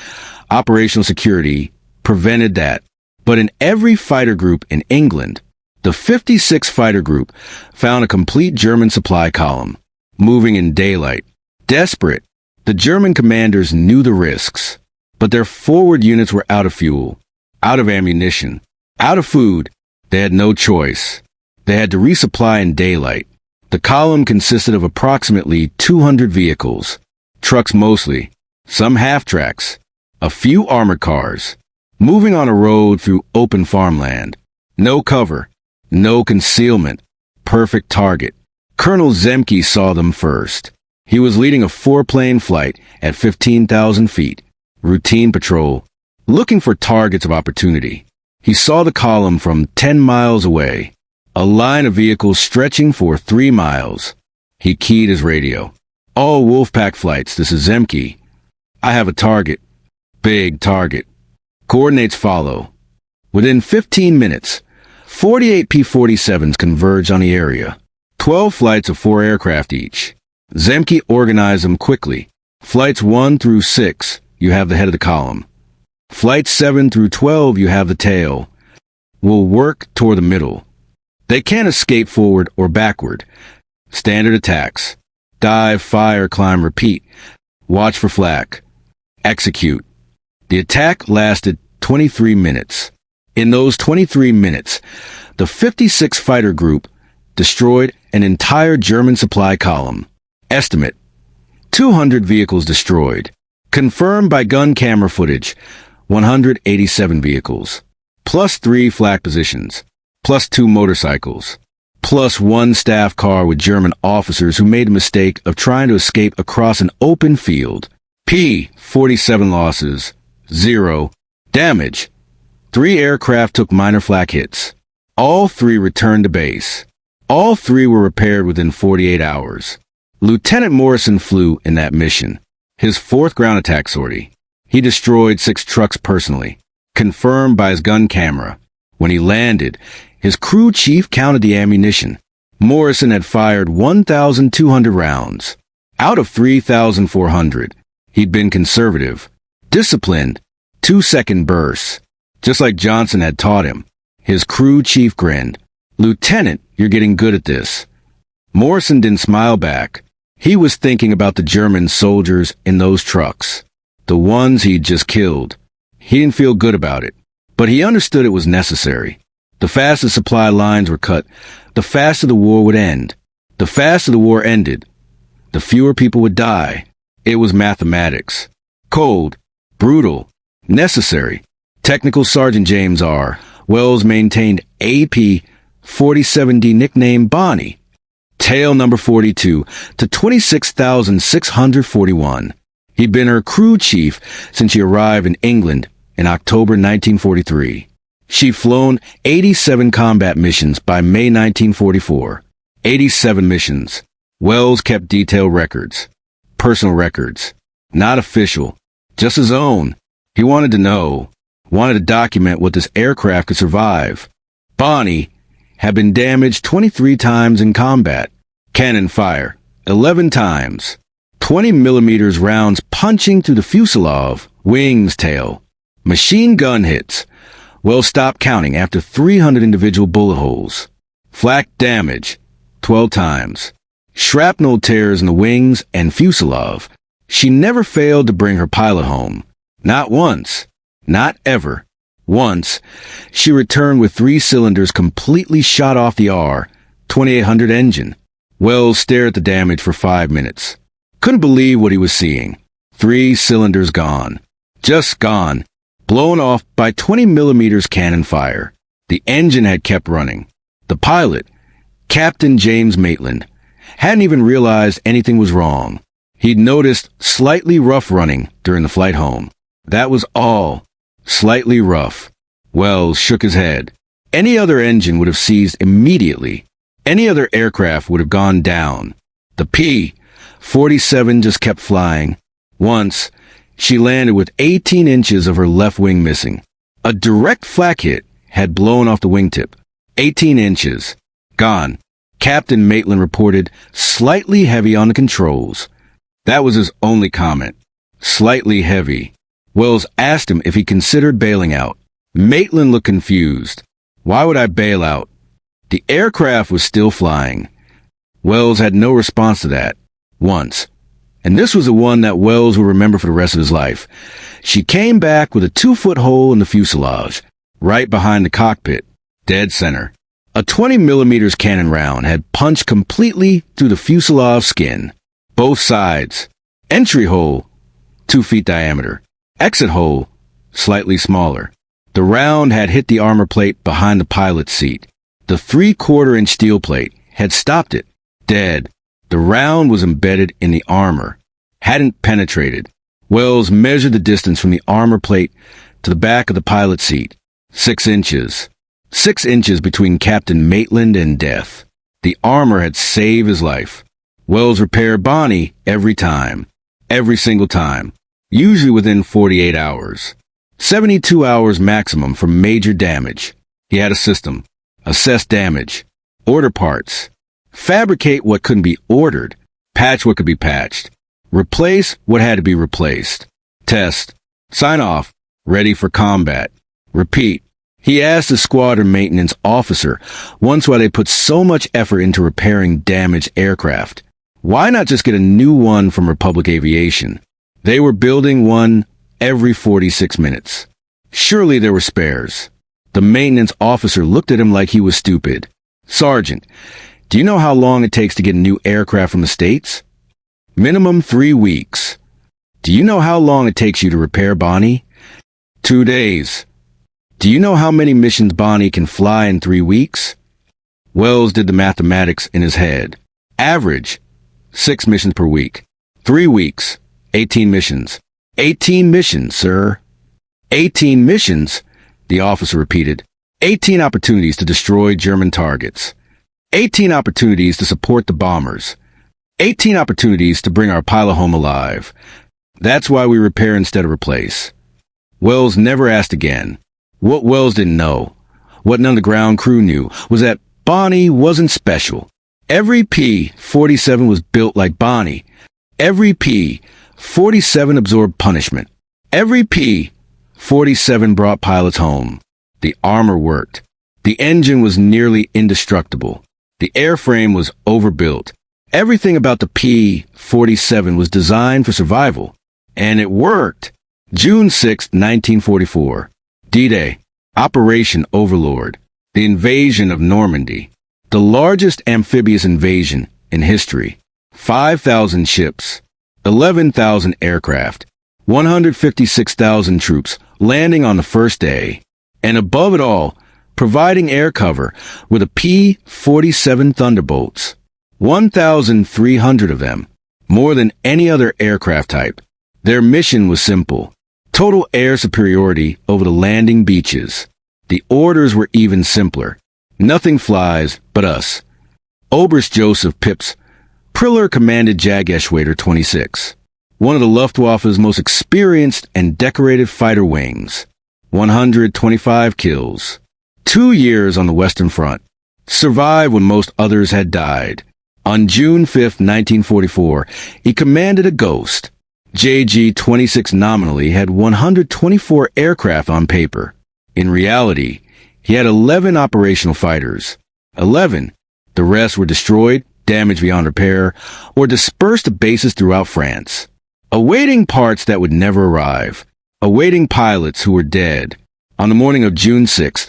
Speaker 1: Operational security prevented that. But in every fighter group in England, the 56th Fighter Group found a complete German supply column, moving in daylight. Desperate, the German commanders knew the risks, but their forward units were out of fuel, out of ammunition, out of food. They had no choice. They had to resupply in daylight. The column consisted of approximately 200 vehicles, trucks mostly, some half-tracks, a few armored cars, moving on a road through open farmland. No cover, no concealment, perfect target. Colonel Zemke saw them first. He was leading a 4-plane flight at 15,000 feet, routine patrol, looking for targets of opportunity. He saw the column from 10 miles away, a line of vehicles stretching for 3 miles. He keyed his radio. All Wolfpack flights, this is Zemke. I have a target. Big target. Coordinates follow. Within 15 minutes, 48 P-47s converged on the area. 12 flights of 4 aircraft each. Zemke organized them quickly. Flights 1 through 6, you have the head of the column. Flights 7 through 12, you have the tail. We'll work toward the middle. They can't escape forward or backward. Standard attacks. Dive, fire, climb, repeat. Watch for flak. Execute. The attack lasted 23 minutes. In those 23 minutes, the 56th Fighter Group destroyed an entire German supply column. Estimate: 200 vehicles destroyed. Confirmed by gun camera footage: 187 vehicles. Plus 3 flak positions. Plus 2 motorcycles. Plus 1 staff car with German officers who made the mistake of trying to escape across an open field. P-47 losses: 0. Damage: 3 aircraft took minor flak hits. All 3 returned to base. All 3 were repaired within 48 hours. Lieutenant Morrison flew in that mission, his 4th ground attack sortie. He destroyed 6 trucks personally, confirmed by his gun camera. When he landed, his crew chief counted the ammunition. Morrison had fired 1,200 rounds. Out of 3,400, he'd been conservative, disciplined, 2-second bursts, just like Johnson had taught him. His crew chief grinned. "Lieutenant, you're getting good at this." Morrison didn't smile back. He was thinking about the German soldiers in those trucks, the ones he'd just killed. He didn't feel good about it, but he understood it was necessary. The faster supply lines were cut, the faster the war would end. The faster the war ended, the fewer people would die. It was mathematics. Cold, Brutal. Necessary. Technical Sergeant James R. Wells maintained AP-47D nickname Bonnie. Tail number 42 to 26,641. He'd been her crew chief since she arrived in England in October 1943. She'd flown 87 combat missions by May 1944. 87 missions. Wells kept detailed records. Personal records. Not official. Just his own. He wanted to know. Wanted to document what this aircraft could survive. Bonnie had been damaged 23 times in combat. Cannon fire, 11 times. 20 millimeters rounds punching through the fuselage, wings, tail. Machine gun hits. Wells stopped counting after 300 individual bullet holes. Flak damage, 12 times. Shrapnel tears in the wings and fuselage. She never failed to bring her pilot home. Not once. Not ever. Once, she returned with 3 cylinders completely shot off the R-2800 engine. Wells stared at the damage for 5 minutes. Couldn't believe what he was seeing. 3 cylinders gone. Just gone. Blown off by 20 millimeters cannon fire. The engine had kept running. The pilot, Captain James Maitland, hadn't even realized anything was wrong. He'd noticed slightly rough running during the flight home. That was all. Slightly rough. Wells shook his head. Any other engine would have seized immediately. Any other aircraft would have gone down. The P-47 just kept flying. Once, she landed with 18 inches of her left wing missing. A direct flak hit had blown off the wingtip. 18 inches. Gone. Captain Maitland reported slightly heavy on the controls. That was his only comment. Slightly heavy. Wells asked him if he considered bailing out. Maitland looked confused. Why would I bail out? The aircraft was still flying. Wells had no response to that. Once. And this was the one that Wells would remember for the rest of his life. She came back with a 2-foot hole in the fuselage, right behind the cockpit, dead center. A 20 millimeters cannon round had punched completely through the fuselage skin. Both sides. Entry hole, 2 feet diameter. Exit hole, slightly smaller. The round had hit the armor plate behind the pilot's seat. The 3/4-inch steel plate had stopped it. Dead. The round was embedded in the armor. Hadn't penetrated. Wells measured the distance from the armor plate to the back of the pilot's seat. 6 inches. 6 inches between Captain Maitland and death. The armor had saved his life. Wells repaired Bonnie every time. Every single time. Usually within 48 hours. 72 hours maximum for major damage. He had a system. Assess damage. Order parts. Fabricate what couldn't be ordered. Patch what could be patched. Replace what had to be replaced. Test. Sign off. Ready for combat. Repeat. He asked the squadron maintenance officer once why they put so much effort into repairing damaged aircraft. Why not just get a new one from Republic Aviation? They were building one every 46 minutes. Surely there were spares. The maintenance officer looked at him like he was stupid. Sergeant, do you know how long it takes to get a new aircraft from the States? Minimum 3 weeks. Do you know how long it takes you to repair Bonnie? 2 days. Do you know how many missions Bonnie can fly in 3 weeks? Wells did the mathematics in his head. Average, 6 missions per week. 3 weeks. 18 missions. 18 missions, sir. 18 missions, the officer repeated. 18 opportunities to destroy German targets. 18 opportunities to support the bombers. 18 opportunities to bring our pilot home alive. That's why we repair instead of replace. Wells never asked again. What Wells didn't know, what none of the ground crew knew, was that Bonnie wasn't special. Every P-47 was built like Bonnie. Every P-47 absorbed punishment. Every P-47 brought pilots home. The armor worked. The engine was nearly indestructible. The airframe was overbuilt. Everything about the P-47 was designed for survival. And it worked. June 6, 1944. D-Day. Operation Overlord. The invasion of Normandy. The largest amphibious invasion in history. 5,000 ships. 11,000 aircraft. 156,000 troops landing on the first day, and above it all, providing air cover with a P-47 Thunderbolts. 1,300 of them, more than any other aircraft type. Their mission was simple: total air superiority over the landing beaches. The orders were even simpler. Nothing flies but us. Oberst Joseph Pips Priller commanded Jägerschwader 26, one of the Luftwaffe's most experienced and decorated fighter wings. 125 kills. 2 years on the Western Front. Survived when most others had died. On June 5, 1944, he commanded a Ghost. JG-26 nominally had 124 aircraft on paper. In reality, he had 11 operational fighters. 11. The rest were destroyed, damaged beyond repair, or dispersed to bases throughout France, awaiting parts that would never arrive, awaiting pilots who were dead. On the morning of June 6th,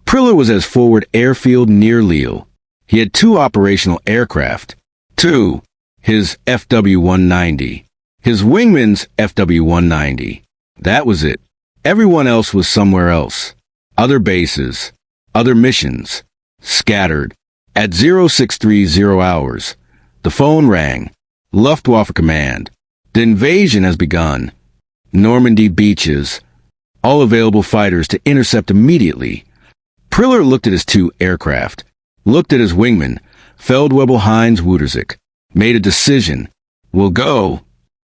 Speaker 1: Priller was at his forward airfield near Lille. He had 2 operational aircraft. 2. His FW-190. His wingman's FW-190. That was it. Everyone else was somewhere else. Other bases. Other missions. Scattered. At 0630 hours, the phone rang. Luftwaffe Command. The invasion has begun. Normandy beaches. All available fighters to intercept immediately. Priller looked at his 2 aircraft. Looked at his wingman, Feldwebel Heinz Wuderzik. Made a decision. We'll go.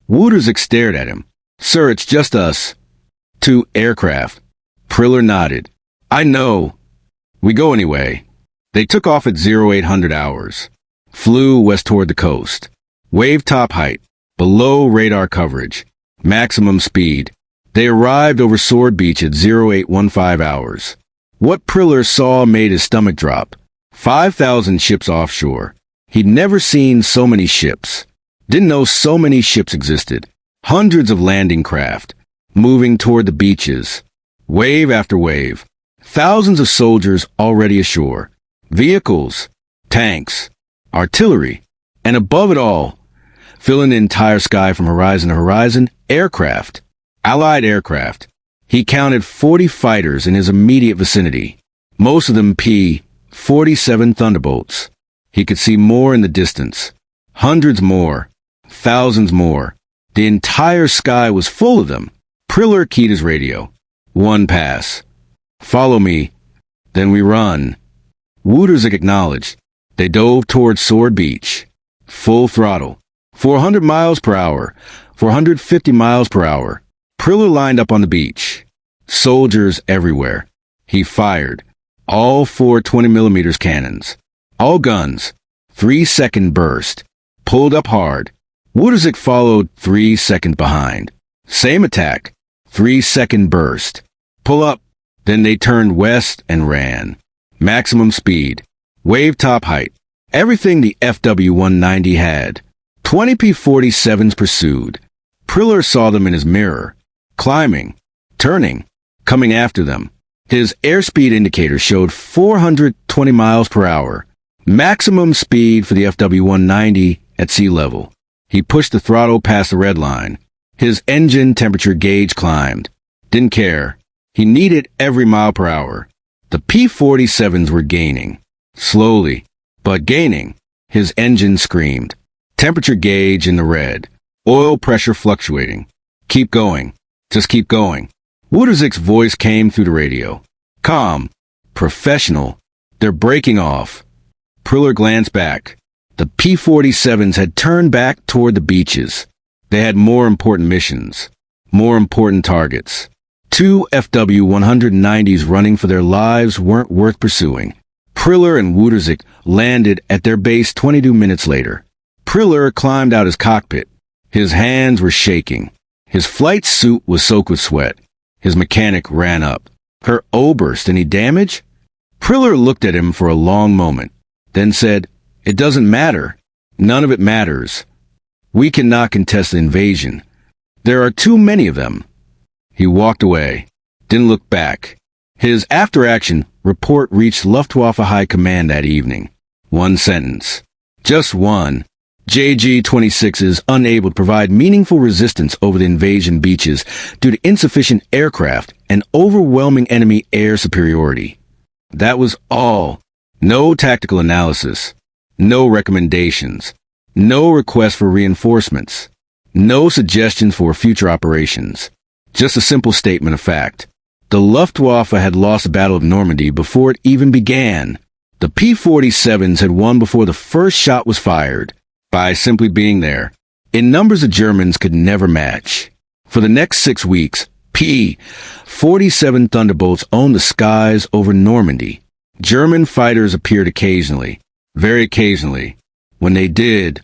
Speaker 1: Wuderzik stared at him. Sir, it's just us. 2 aircraft. Priller nodded. I know. We go anyway. They took off at 0800 hours. Flew west toward the coast. Wave top height. Below radar coverage. Maximum speed. They arrived over Sword Beach at 0815 hours. What Priller saw made his stomach drop. 5,000 ships offshore. He'd never seen so many ships. Didn't know so many ships existed. Hundreds of landing craft, moving toward the beaches. Wave after wave. Thousands of soldiers already ashore. Vehicles, tanks, artillery, and above it all, filling the entire sky from horizon to horizon, aircraft. Allied aircraft. He counted 40 fighters in his immediate vicinity. Most of them P-47 Thunderbolts. He could see more in the distance. Hundreds more. Thousands more. The entire sky was full of them. Priller keyed his radio. 1 pass. Follow me. Then we run. Wuderzik acknowledged. They dove toward Sword Beach. Full throttle. 400 miles per hour. 450 miles per hour. Priller lined up on the beach. Soldiers everywhere. He fired. All 4 20mm cannons. All guns. 3-second burst. Pulled up hard. Wuderzik followed 3 seconds behind. Same attack. 3-second burst. Pull up. Then they turned west and ran. Maximum speed. Wave top height. Everything the FW-190 had. 20 P-47s pursued. Priller saw them in his mirror. Climbing. Turning. Coming after them. His airspeed indicator showed 420 miles per hour. Maximum speed for the FW-190 at sea level. He pushed the throttle past the red line. His engine temperature gauge climbed. Didn't care. He needed every mile per hour. The P-47s were gaining. Slowly, but gaining. His engine screamed. Temperature gauge in the red. Oil pressure fluctuating. Keep going. Just keep going. Wuderzik's voice came through the radio. Calm. Professional. They're breaking off. Priller glanced back. The P-47s had turned back toward the beaches. They had more important missions. More important targets. 2 FW-190s running for their lives weren't worth pursuing. Priller and Wuderzik landed at their base 22 minutes later. Priller climbed out his cockpit. His hands were shaking. His flight suit was soaked with sweat. His mechanic ran up. Her Oberst, any damage? Priller looked at him for a long moment, then said, It doesn't matter. None of it matters. We cannot contest the invasion. There are too many of them. He walked away, didn't look back. His after-action report reached Luftwaffe High Command that evening. 1 sentence. Just one. JG-26s unable to provide meaningful resistance over the invasion beaches due to insufficient aircraft and overwhelming enemy air superiority. That was all. No tactical analysis. No recommendations. No request for reinforcements. No suggestions for future operations. Just a simple statement of fact. The Luftwaffe had lost the Battle of Normandy before it even began. The P-47s had won before the first shot was fired, by simply being there. In numbers the Germans could never match. For the next 6 weeks, P-47 Thunderbolts owned the skies over Normandy. German fighters appeared occasionally, very occasionally. When they did,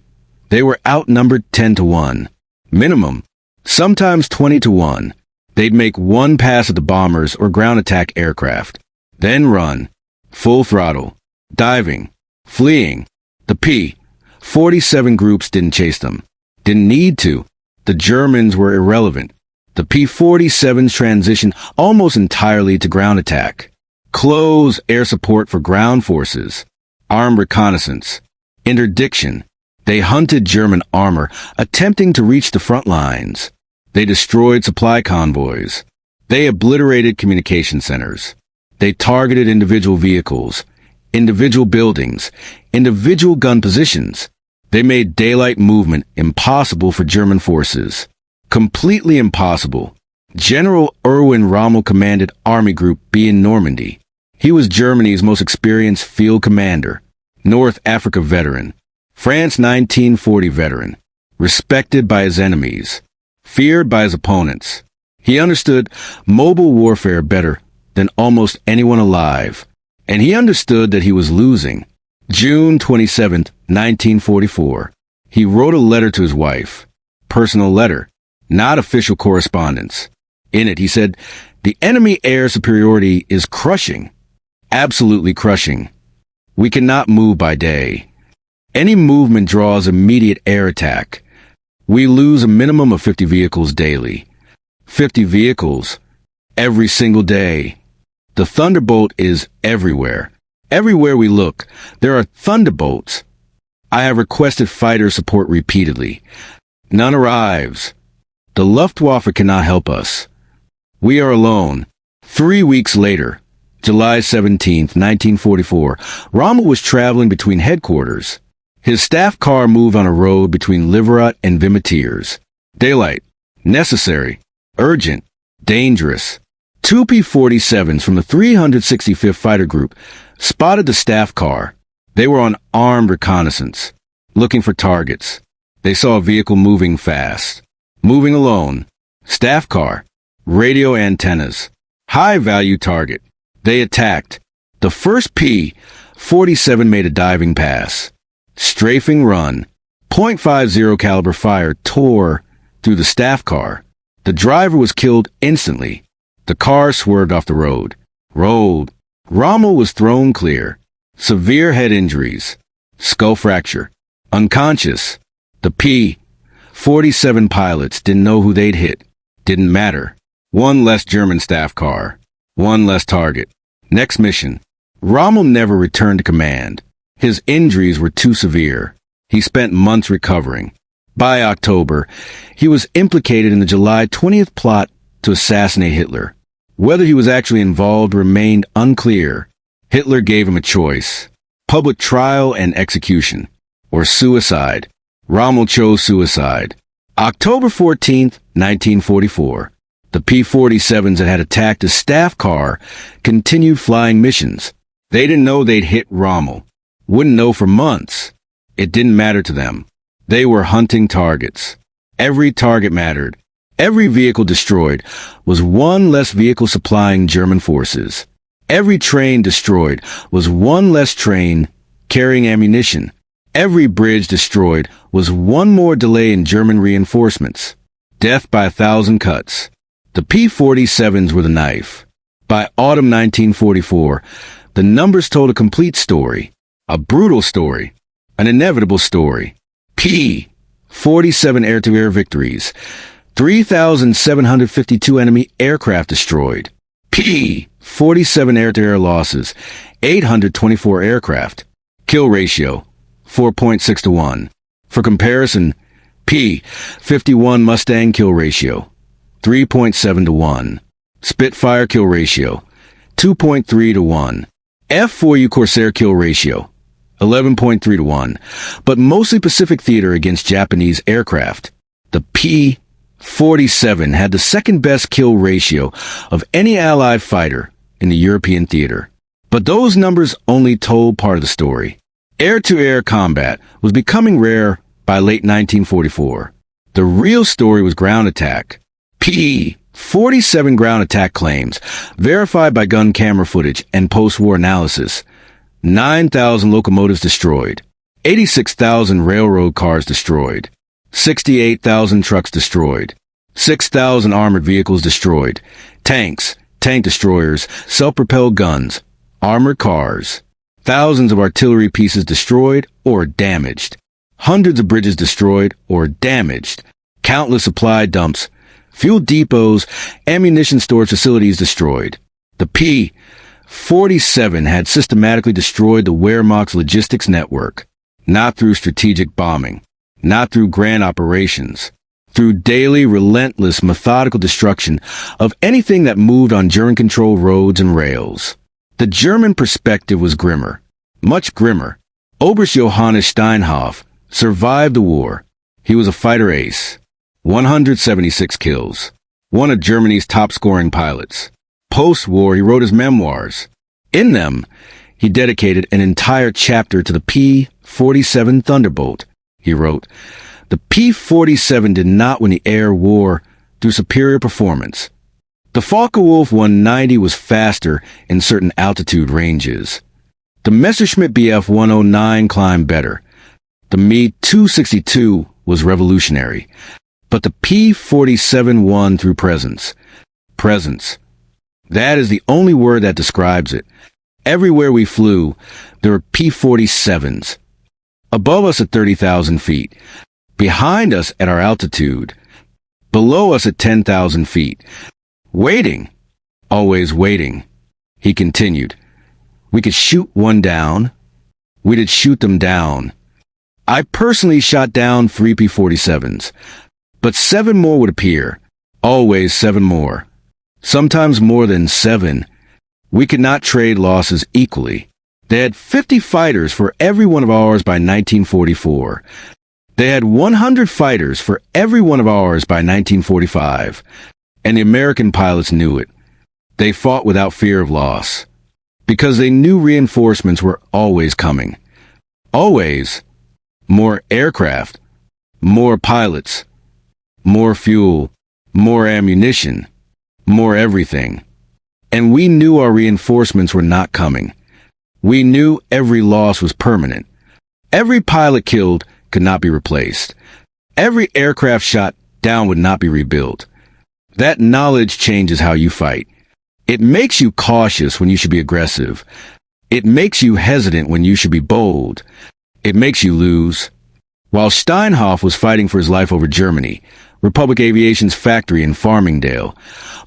Speaker 1: they were outnumbered 10-1. Minimum, sometimes 20-1. They'd make one pass at the bombers or ground attack aircraft, then run, full throttle, diving, fleeing. The P-47 groups didn't chase them, didn't need to. The Germans were irrelevant. The P-47s transitioned almost entirely to ground attack. Close air support for ground forces, armed reconnaissance, interdiction. They hunted German armor, attempting to reach the front lines. They destroyed supply convoys. They obliterated communication centers. They targeted individual vehicles, individual buildings, individual gun positions. They made daylight movement impossible for German forces. Completely impossible. General Erwin Rommel commanded Army Group B in Normandy. He was Germany's most experienced field commander, North Africa veteran, France 1940 veteran, respected by his enemies, feared by his opponents. He understood mobile warfare better than almost anyone alive, and he understood that he was losing. June 27, 1944. He wrote a letter to his wife. Personal letter, not official correspondence. In it, he said, "The enemy air superiority is crushing. Absolutely crushing. We cannot move by day. Any movement draws immediate air attack. We lose a minimum of 50 vehicles daily. 50 vehicles every single day. The Thunderbolt is everywhere. Everywhere we look, there are Thunderbolts. I have requested fighter support repeatedly. None arrives. The Luftwaffe cannot help us. We are alone." 3 weeks later, July 17, 1944, Rommel was traveling between headquarters. His staff car moved on a road between Liverat and Vimetiers. Daylight. Necessary. Urgent. Dangerous. 2 P-47s from the 365th Fighter Group spotted the staff car. They were on armed reconnaissance, looking for targets. They saw a vehicle moving fast. Moving alone. Staff car. Radio antennas. High-value target. They attacked. The first P-47 made a diving pass. Strafing run. .50 caliber fire tore through the staff car. The driver was killed instantly. The car swerved off the road. Rolled. Rommel was thrown clear. Severe head injuries. Skull fracture. Unconscious. The P-47 pilots didn't know who they'd hit. Didn't matter. One less German staff car. One less target. Next mission. Rommel never returned to command. His injuries were too severe. He spent months recovering. By October, he was implicated in the July 20th plot to assassinate Hitler. Whether he was actually involved remained unclear. Hitler gave him a choice: public trial and execution, or suicide. Rommel chose suicide. October 14th, 1944. The P-47s that had attacked his staff car continued flying missions. They didn't know they'd hit Rommel. Wouldn't know for months. It didn't matter to them. They were hunting targets. Every target mattered. Every vehicle destroyed was one less vehicle supplying German forces. Every train destroyed was one less train carrying ammunition. Every bridge destroyed was one more delay in German reinforcements. Death by 1,000 cuts. The P-47s were the knife. By autumn 1944, the numbers told a complete story. A brutal story. An inevitable story. P-47 air-to-air victories. 3,752 enemy aircraft destroyed. P-47 air-to-air losses. 824 aircraft. Kill ratio, 4.6 to 1. For comparison, P-51 Mustang kill ratio, 3.7 to 1. Spitfire kill ratio, 2.3 to 1. F-4U Corsair kill ratio, 11.3 to 1, but mostly Pacific theater against Japanese aircraft. The P-47 had the second best kill ratio of any Allied fighter in the European theater. But those numbers only told part of the story. Air-to-air combat was becoming rare by late 1944. The real story was ground attack. P-47 ground attack claims, verified by gun camera footage and post-war analysis. 9,000 locomotives destroyed, 86,000 railroad cars destroyed, 68,000 trucks destroyed, 6,000 armored vehicles destroyed, tanks, tank destroyers, self-propelled guns, armored cars, thousands of artillery pieces destroyed or damaged, hundreds of bridges destroyed or damaged, countless supply dumps, fuel depots, ammunition storage facilities destroyed. The P-47 had systematically destroyed the Wehrmacht's logistics network, not through strategic bombing, not through grand operations, through daily, relentless, methodical destruction of anything that moved on German-controlled roads and rails. The German perspective was grimmer, much grimmer. Oberst Johannes Steinhoff survived the war. He was a fighter ace, 176 kills, one of Germany's top-scoring pilots. Post-war, he wrote his memoirs. In them, he dedicated an entire chapter to the P-47 Thunderbolt. He wrote, "The P-47 did not win the air war through superior performance. The Focke-Wulf 190 was faster in certain altitude ranges. The Messerschmitt Bf 109 climbed better. The Me-262 was revolutionary. But the P-47 won through presence. Presence. That is the only word that describes it. Everywhere we flew, there were P-47s. Above us at 30,000 feet. Behind us at our altitude. Below us at 10,000 feet. Waiting. Always waiting." He continued, "We could shoot one down. We did shoot them down. I personally shot down 3 P-47s. But 7 more would appear. Always 7 more. Sometimes more than 7. We could not trade losses equally. They had 50 fighters for every one of ours by 1944. They had 100 fighters for every one of ours by 1945. And the American pilots knew it. They fought without fear of loss. Because they knew reinforcements were always coming. Always. More aircraft. More pilots. More fuel. More ammunition. More everything. And we knew our reinforcements were not coming. We knew every loss was permanent. Every pilot killed could not be replaced. Every aircraft shot down would not be rebuilt. That knowledge changes how you fight. It makes you cautious when you should be aggressive. It makes you hesitant when you should be bold. It makes you lose. While Steinhoff was fighting for his life over Germany, Republic Aviation's factory in Farmingdale,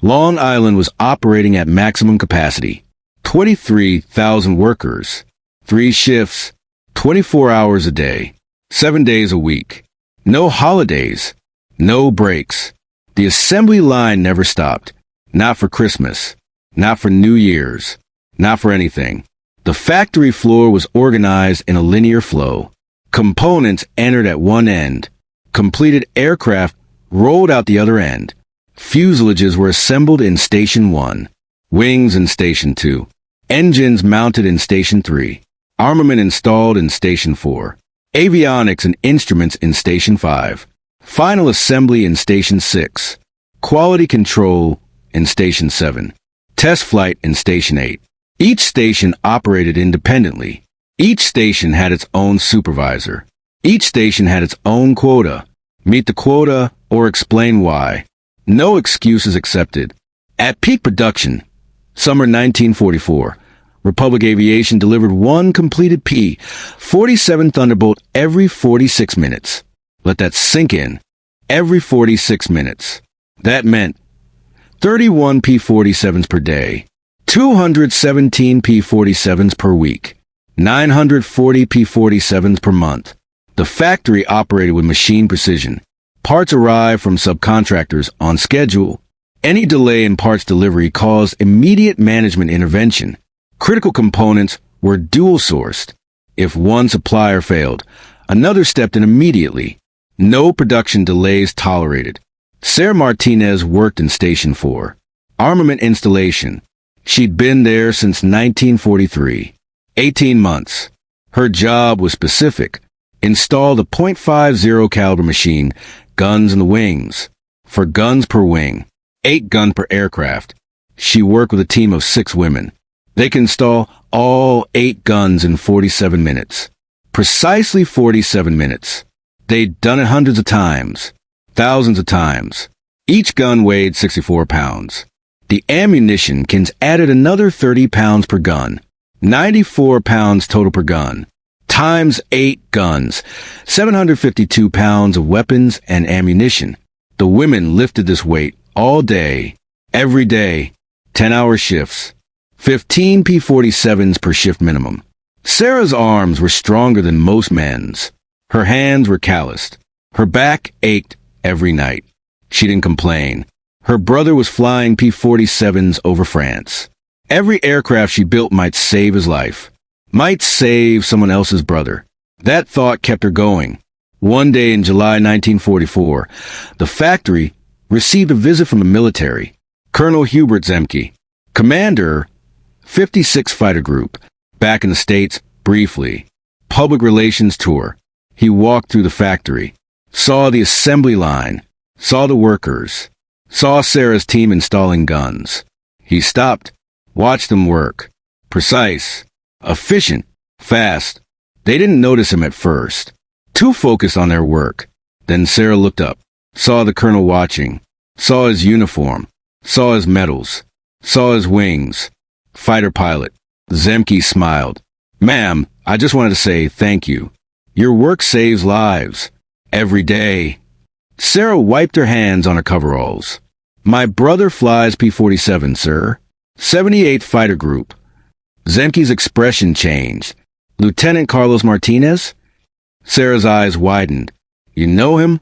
Speaker 1: Long Island was operating at maximum capacity. 23,000 workers, 3 shifts, 24 hours a day, 7 days a week. No holidays, no breaks. The assembly line never stopped. Not for Christmas, not for New Year's, not for anything. The factory floor was organized in a linear flow. Components entered at one end. Completed aircraft rolled out the other end. Fuselages were assembled in Station 1, wings in Station 2, engines mounted in Station 3, armament installed in Station 4, avionics and instruments in Station 5, final assembly in Station 6, quality control in Station 7, test flight in Station 8. Each station operated independently. Each station had its own supervisor. Each station had its own quota. Meet the quota or explain why. No excuses accepted. At peak production, summer 1944, Republic Aviation delivered one completed P-47 Thunderbolt every 46 minutes. Let that sink in. Every 46 minutes. That meant 31 P-47s per day, 217 P-47s per week, 940 P-47s per month. The factory operated with machine precision. Parts arrived from subcontractors on schedule. Any delay in parts delivery caused immediate management intervention. Critical components were dual-sourced. If one supplier failed, another stepped in immediately. No production delays tolerated. Sarah Martinez worked in Station 4. Armament installation. She'd been there since 1943. 18 months. Her job was specific. Install the .50 caliber machine, guns in the wings. For guns per wing, 8 guns per aircraft. She worked with a team of 6 women. They can install all 8 guns in 47 minutes. Precisely 47 minutes. They'd done it hundreds of times. Thousands of times. Each gun weighed 64 pounds. The ammunition cans added another 30 pounds per gun. 94 pounds total per gun. Times 8 guns. 752 pounds of weapons and ammunition. The women lifted this weight all day, every day, 10-hour shifts. 15 P-47s per shift minimum. Sarah's arms were stronger than most men's. Her hands were calloused. Her back ached every night. She didn't complain. Her brother was flying P-47s over France. Every aircraft she built might save his life. Might save someone else's brother. That thought kept her going. One day in July 1944, the factory received a visit from the military. Colonel Hubert Zemke, commander, 56 Fighter Group, back in the States, briefly. Public relations tour. He walked through the factory, saw the assembly line, saw the workers, saw Sarah's team installing guns. He stopped, watched them work. Precise, efficient, fast. They didn't notice him at first, too focused on their work. Then Sarah looked up, saw the colonel watching, saw his uniform, saw his medals, saw his wings. Fighter pilot. Zemke smiled. "Ma'am, I just wanted to say thank you. Your work saves lives. Every day." Sarah wiped her hands on her coveralls. "My brother flies P-47, sir. 78 Fighter Group." Zemke's expression changed. "Lieutenant Carlos Martinez?" Sarah's eyes widened. "You know him?"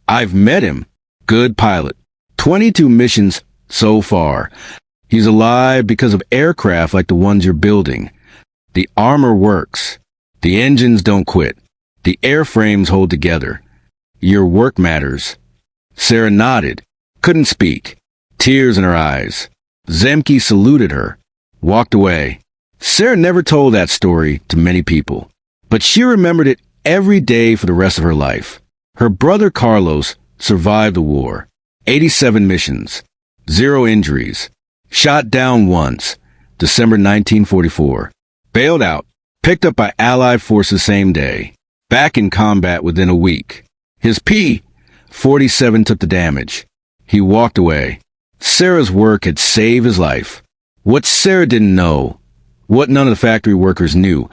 Speaker 1: "I've met him. Good pilot. 22 missions so far. He's alive because of aircraft like the ones you're building. The armor works. The engines don't quit. The airframes hold together. Your work matters." Sarah nodded, couldn't speak, tears in her eyes. Zemke saluted her, walked away. Sarah never told that story to many people, but she remembered it every day for the rest of her life. Her brother Carlos survived the war. 87 missions, 0 injuries. Shot down once, December 1944. Bailed out, picked up by Allied forces same day. Back in combat within a week. His P-47 took the damage. He walked away. Sarah's work had saved his life. What Sarah didn't know, what none of the factory workers knew,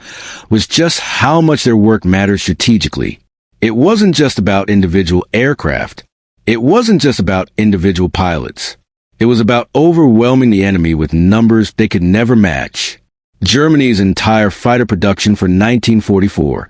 Speaker 1: was just how much their work mattered strategically. It wasn't just about individual aircraft. It wasn't just about individual pilots. It was about overwhelming the enemy with numbers they could never match. Germany's entire fighter production for 1944,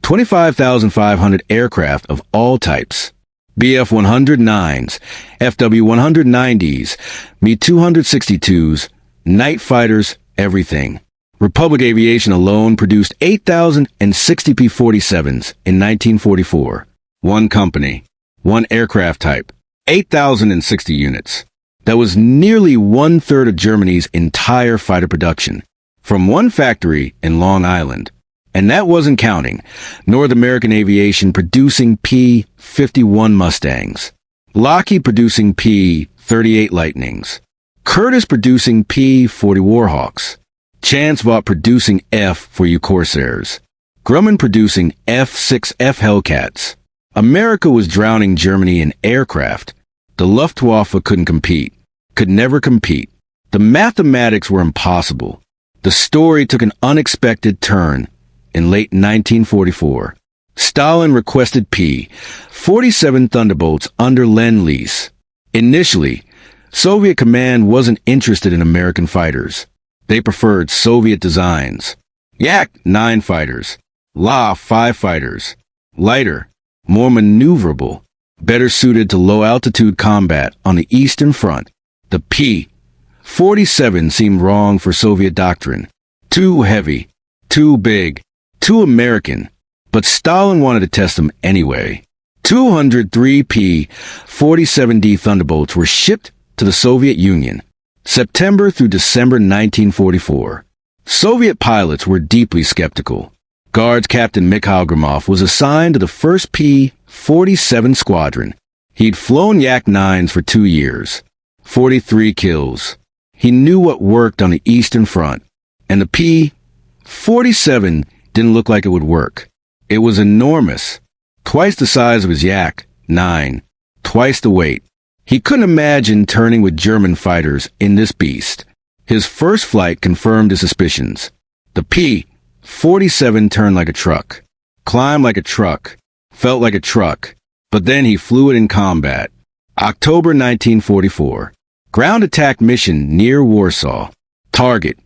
Speaker 1: 25,500 aircraft of all types. Bf-109s, FW-190s, Me-262s, night fighters, everything. Republic Aviation alone produced 8,060 P-47s in 1944. One company, one aircraft type, 8,060 units. That was nearly 1/3 of Germany's entire fighter production, from one factory in Long Island. And that wasn't counting North American Aviation producing P-51 Mustangs, Lockheed producing P-38 Lightnings, Curtiss producing P-40 Warhawks, Chancevaux producing F-4U Corsairs, Grumman producing F-6F Hellcats. America was drowning Germany in aircraft. The Luftwaffe couldn't compete, could never compete. The mathematics were impossible. The story took an unexpected turn in late 1944. Stalin requested P-47 Thunderbolts under Lend-Lease. Initially, Soviet command wasn't interested in American fighters. They preferred Soviet designs. Yak-9 fighters, La-5 fighters, lighter, more maneuverable, better suited to low-altitude combat on the Eastern Front. The P-47 seemed wrong for Soviet doctrine. Too heavy, too big, too American, but Stalin wanted to test them anyway. 203 P-47D Thunderbolts were shipped to the Soviet Union, September through December 1944. Soviet pilots were deeply skeptical. Guards Captain Mikhail Gromov was assigned to the 1st P-47 Squadron. He'd flown Yak-9s for 2 years. 43 kills. He knew what worked on the Eastern Front, and the P-47 didn't look like it would work. It was enormous, twice the size of his Yak-9, twice the weight. He couldn't imagine turning with German fighters in this beast. His first flight confirmed his suspicions. The P-47 turned like a truck, climbed like a truck, felt like a truck, but then he flew it in combat. October 1944. Ground attack mission near Warsaw. Target: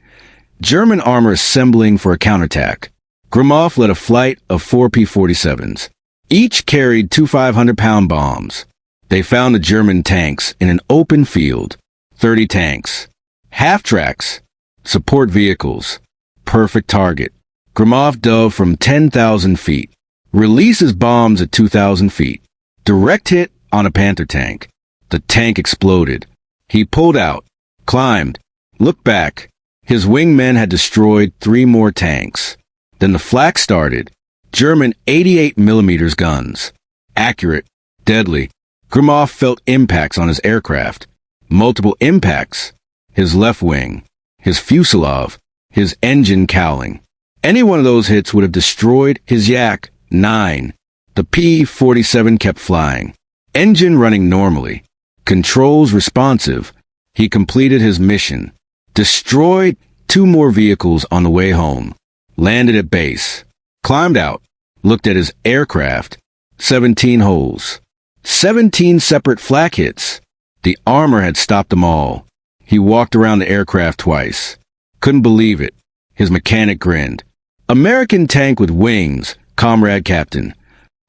Speaker 1: German armor assembling for a counterattack. Gromov led a flight of 4 P-47s. Each carried 2 500-pound bombs. They found the German tanks in an open field. 30 tanks. Half-tracks. Support vehicles. Perfect target. Gromov dove from 10,000 feet. Releases bombs at 2,000 feet. Direct hit on a Panther tank. The tank exploded. He pulled out, climbed, looked back. His wingmen had destroyed 3 more tanks. Then the flak started. German 88mm guns. Accurate, deadly. Gromov felt impacts on his aircraft. Multiple impacts. His left wing, his fuselage, his engine cowling. Any one of those hits would have destroyed his Yak-9. The P-47 kept flying. Engine running normally. Controls responsive. He completed his mission. Destroyed 2 more vehicles on the way home. Landed at base. Climbed out. Looked at his aircraft. 17 holes. 17 separate flak hits. The armor had stopped them all. He walked around the aircraft twice. Couldn't believe it. His mechanic grinned. American tank with wings, Comrade Captain.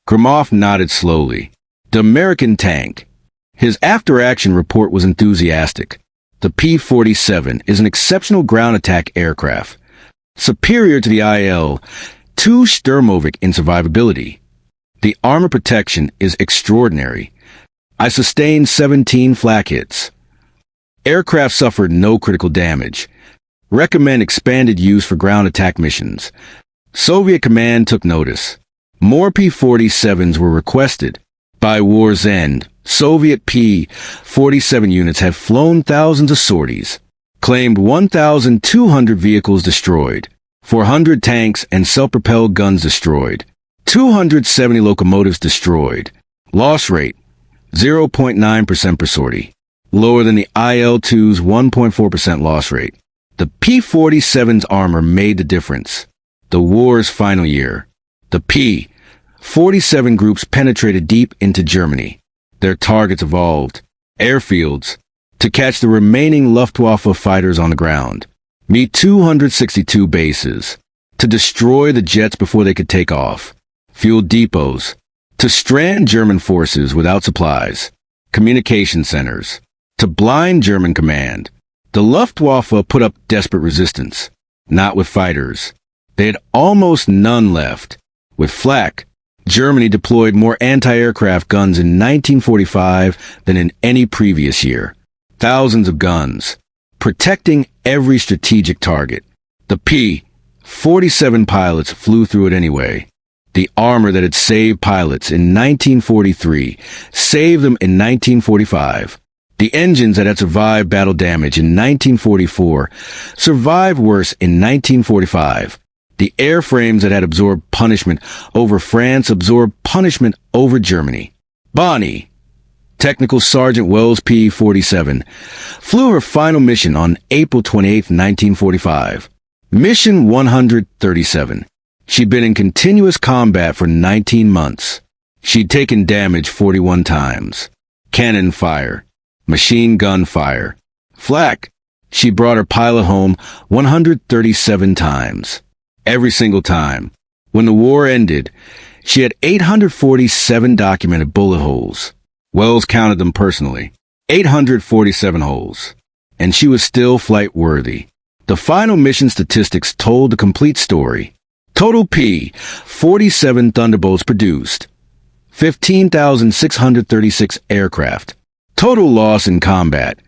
Speaker 1: Gromov nodded slowly. The American tank. His after-action report was enthusiastic. The P-47 is an exceptional ground attack aircraft, superior to the IL-2 Sturmovik in survivability. The armor protection is extraordinary. I sustained 17 flak hits. Aircraft suffered no critical damage. Recommend expanded use for ground attack missions. Soviet command took notice. More P-47s were requested. By war's end, Soviet P-47 units had flown thousands of sorties, claimed 1,200 vehicles destroyed, 400 tanks and self-propelled guns destroyed, 270 locomotives destroyed. Loss rate, 0.9% per sortie, lower than the IL-2's 1.4% loss rate. The P-47's armor made the difference. The war's final year. The P-47 groups penetrated deep into Germany. Their targets evolved. Airfields. To catch the remaining Luftwaffe fighters on the ground. Meet 262 bases. To destroy the jets before they could take off. Fuel depots. To strand German forces without supplies. Communication centers. To blind German command. The Luftwaffe put up desperate resistance. Not with fighters. They had almost none left. With flak, Germany deployed more anti-aircraft guns in 1945 than in any previous year. Thousands of guns, protecting every strategic target. The P-47 pilots flew through it anyway. The armor that had saved pilots in 1943 saved them in 1945. The engines that had survived battle damage in 1944 survived worse in 1945. The airframes that had absorbed punishment over France absorbed punishment over Germany. Bonnie, Technical Sergeant Wells P-47, flew her final mission on April 28, 1945. Mission 137. She'd been in continuous combat for 19 months. She'd taken damage 41 times. Cannon fire. Machine gun fire. Flak. She brought her pilot home 137 times. Every single time. When the war ended, She had 847 documented bullet holes. Wells counted them personally. 847 holes. And she was still flight-worthy. The final mission statistics told the complete story. Total P-47 Thunderbolts produced. 15,636 aircraft. Total loss in combat.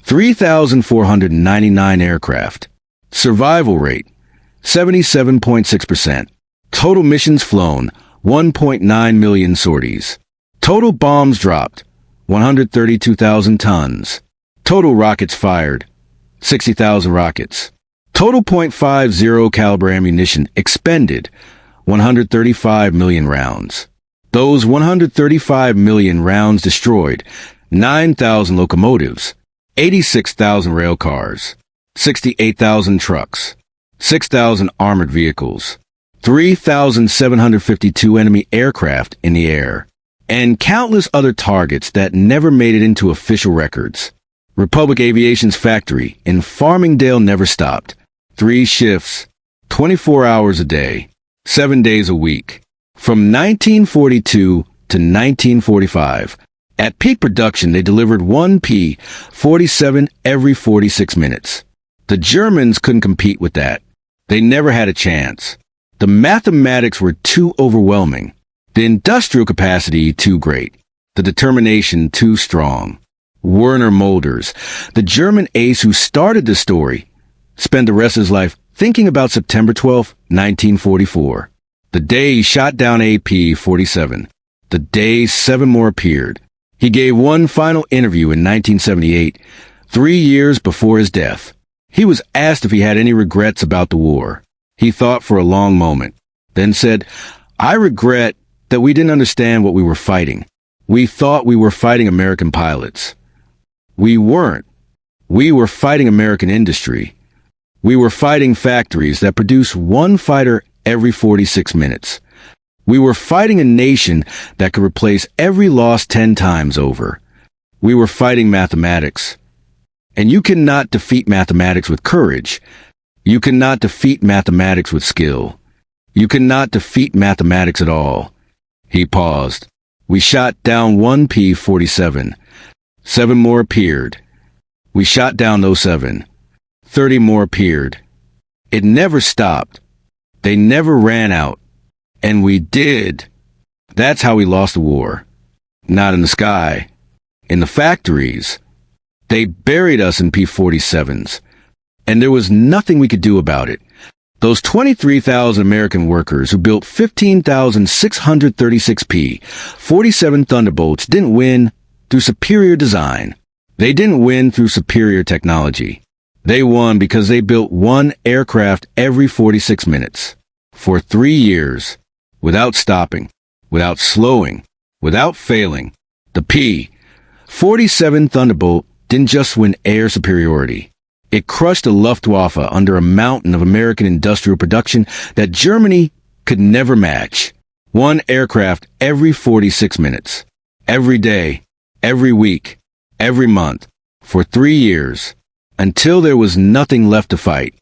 Speaker 1: 3,499 aircraft. Survival rate. 77.6%. Total missions flown. 1.9 million sorties. Total bombs dropped. 132,000 tons. Total rockets fired. 60,000 rockets. Total .50 caliber ammunition expended. 135 million rounds. Those 135 million rounds destroyed 9,000 locomotives, 86,000 rail cars, 68,000 trucks, 6,000 armored vehicles, 3,752 enemy aircraft in the air, and countless other targets that never made it into official records. Republic Aviation's factory in Farmingdale never stopped. 3 shifts, 24 hours a day, 7 days a week. From 1942 to 1945, at peak production they delivered one P-47 every 46 minutes. The Germans couldn't compete with that. They never had a chance. The mathematics were too overwhelming. The industrial capacity too great. The determination too strong. Werner Mölders, the German ace who started the story, spent the rest of his life thinking about September 12, 1944. The day he shot down a P-47. The day 7 more appeared. He gave one final interview in 1978, 3 years before his death. He was asked if he had any regrets about the war. He thought for a long moment, then said, "I regret that we didn't understand what we were fighting. We thought we were fighting American pilots. We weren't. We were fighting American industry. We were fighting factories that produce one fighter every 46 minutes. We were fighting a nation that could replace every loss 10 times over. We were fighting mathematics. And you cannot defeat mathematics with courage. You cannot defeat mathematics with skill. You cannot defeat mathematics at all." He paused. "We shot down one P-47. 7 more appeared. We shot down those 7. 30 more appeared. It never stopped. They never ran out. And we did. That's how we lost the war. Not in the sky. In the factories. They buried us in P-47s. And there was nothing we could do about it. Those 23,000 American workers who built 15,636 P-47 Thunderbolts didn't win through superior design. They didn't win through superior technology. They won because they built one aircraft every 46 minutes. For 3 years. Without stopping. Without slowing. Without failing. The P-47 Thunderbolt didn't just win air superiority. It crushed the Luftwaffe under a mountain of American industrial production that Germany could never match. One aircraft every 46 minutes. Every day. Every week. Every month. For 3 years. Until there was nothing left to fight.